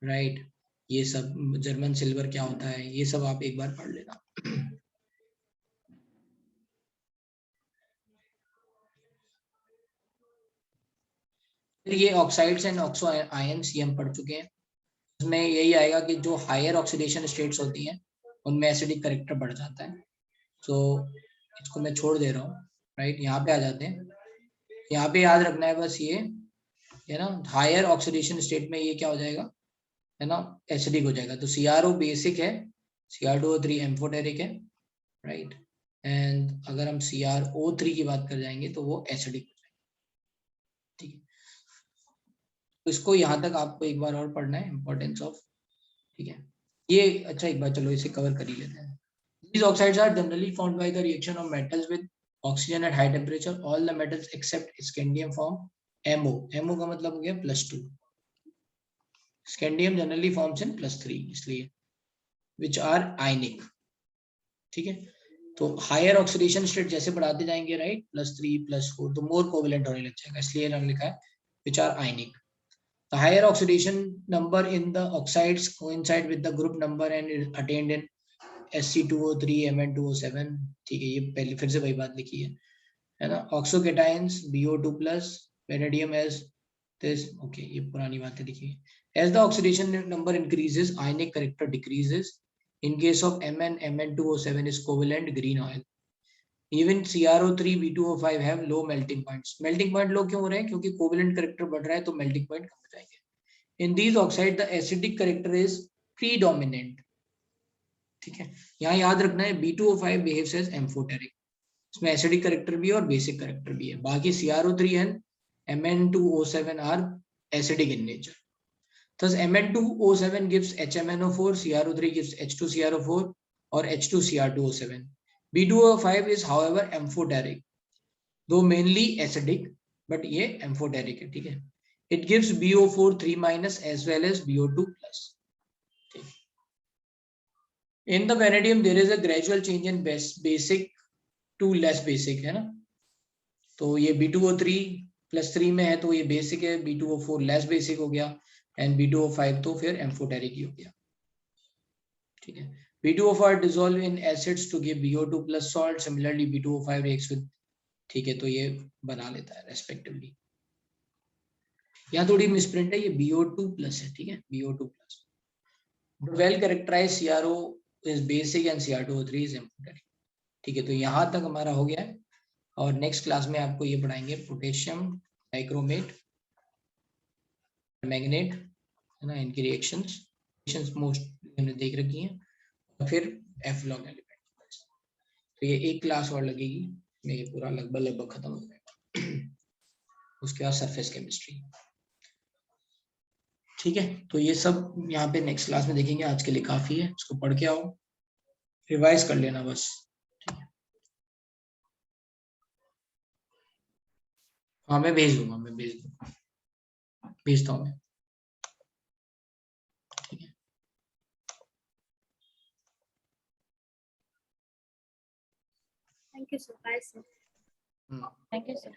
राइट, ये सब. जर्मन सिल्वर क्या होता है, ये सब आप एक बार पढ़ लेना. फिर ये ऑक्साइड्स एंड ऑक्सो आयंस ये हम पढ़ चुके हैं. इसमें यही आएगा कि जो हायर ऑक्सीडेशन स्टेट्स होती हैं उनमें एसिडिक करेक्टर बढ़ जाता है. तो इसको मैं छोड़ दे रहा हूँ, राइट. यहाँ पे आ जाते हैं. यहाँ पे याद रखना है बस ये है ना, हायर ऑक्सीडेशन स्टेट में ये क्या हो जाएगा है ना, एसिडिक हो जाएगा. तो CrO बेसिक है, Cr2O3 एम्फोटेरिक है, राइट. एंड अगर हम CrO3 की बात कर जाएंगे तो वो एसिडिक हो जाएगा. ठीक है, तो इसको यहाँ तक आपको एक बार और पढ़ना है, इंपॉर्टेंस ऑफ. ठीक है, ये अच्छा एक बार चलो इसे कवर कर ही लेते हैं. These oxides are generally formed by the reaction of metals with oxygen at high temperature. All the metals except scandium form MO. MO का मतलब हो गया +2. Scandium generally forms in +3, इसलिए which are ionic. ठीक है, तो हायर ऑक्सीडेशन स्टेट जैसे बढ़ाते जाएंगे, राइट, +3 +4, तो मोर कोवेलेंट होने लग जाएगा, इसलिए रंग लिखा है which are ionic. The higher oxidation number in the oxides coincide with the group number and is attained in Sc2O3 Mn2O7. ठीक है, ये पहले फिर से वही बात लिखी है ना. ऑक्सोकेटाइंस BO2 plus, vanadium S this. Okay, ये पुरानी बातें लिखी है. As the oxidation number increases, ionic character decreases. In case of Mn, Mn2O7 is covalent green oil. Even CrO3 B2O5 have low melting points. Melting point low क्यों हो रहे हैं, क्योंकि covalent character बढ़ रहा है तो melting point कम हो जाएंगे. In these oxides, the acidic character is predominant. ठीक है, यहाँ याद रखना है B2O5 behaves as amphoteric. इसमें एसिडिक करेक्टर भी है और बेसिक करेक्टर भी है. बाकी CrO3 and Mn2O7 are acidic in nature. Thus Mn2O7 gives HMnO4, CrO3 gives H2CrO4 or H2Cr2O7. B2O5 is however amphoteric, though mainly acidic, but ये amphoteric है. ठीक है, it gives BO4 3- as well as BO2 plus. In the vanadium there is a gradual change in basic to less basic, है ना. तो ये B2O3 +3 में है तो ये बेसिक है, B2O4 लेस बेसिक हो गया, एंड B2O5 तो फिर एम्फोटेरिक ही हो गया. ठीक है, B2O4 dissolve in acids to give BO2 plus salt. Similarly B2O5 reacts with. ठीक है, तो ये बना लेता है रेस्पेक्टिवली. यहाँ थोड़ी मिसप्रिंट है, ये BO2 प्लस है. ठीक है, BO2 plus. Well characterise CrO is basic and Cr2O3 is amphoteric. ठीक है, तो यहाँ तक हमारा हो गया है. और नेक्स्ट क्लास में आपको ये पढ़ाएंगे पोटेशियम डाइक्रोमेट, मैग्नेट है ना, इनकी रिएक्शंस मोस्ट हमने देख रखी हैं, और फिर F log एलिमेंट. तो ये एक क्लास और लगेगी, ये पूरा लगभग खत्म हो जाएगा. उसके बाद सरफेस केमिस्ट्री. ठीक है, तो ये सब यहाँ पे नेक्स्ट क्लास में देखेंगे. आज के लिए काफी है, इसको पढ़ के आओ, रिवाइज कर लेना बस. हाँ, मैं भेजता हूँ मैं. Thank you, sir. Bye, sir. Thank you, sir.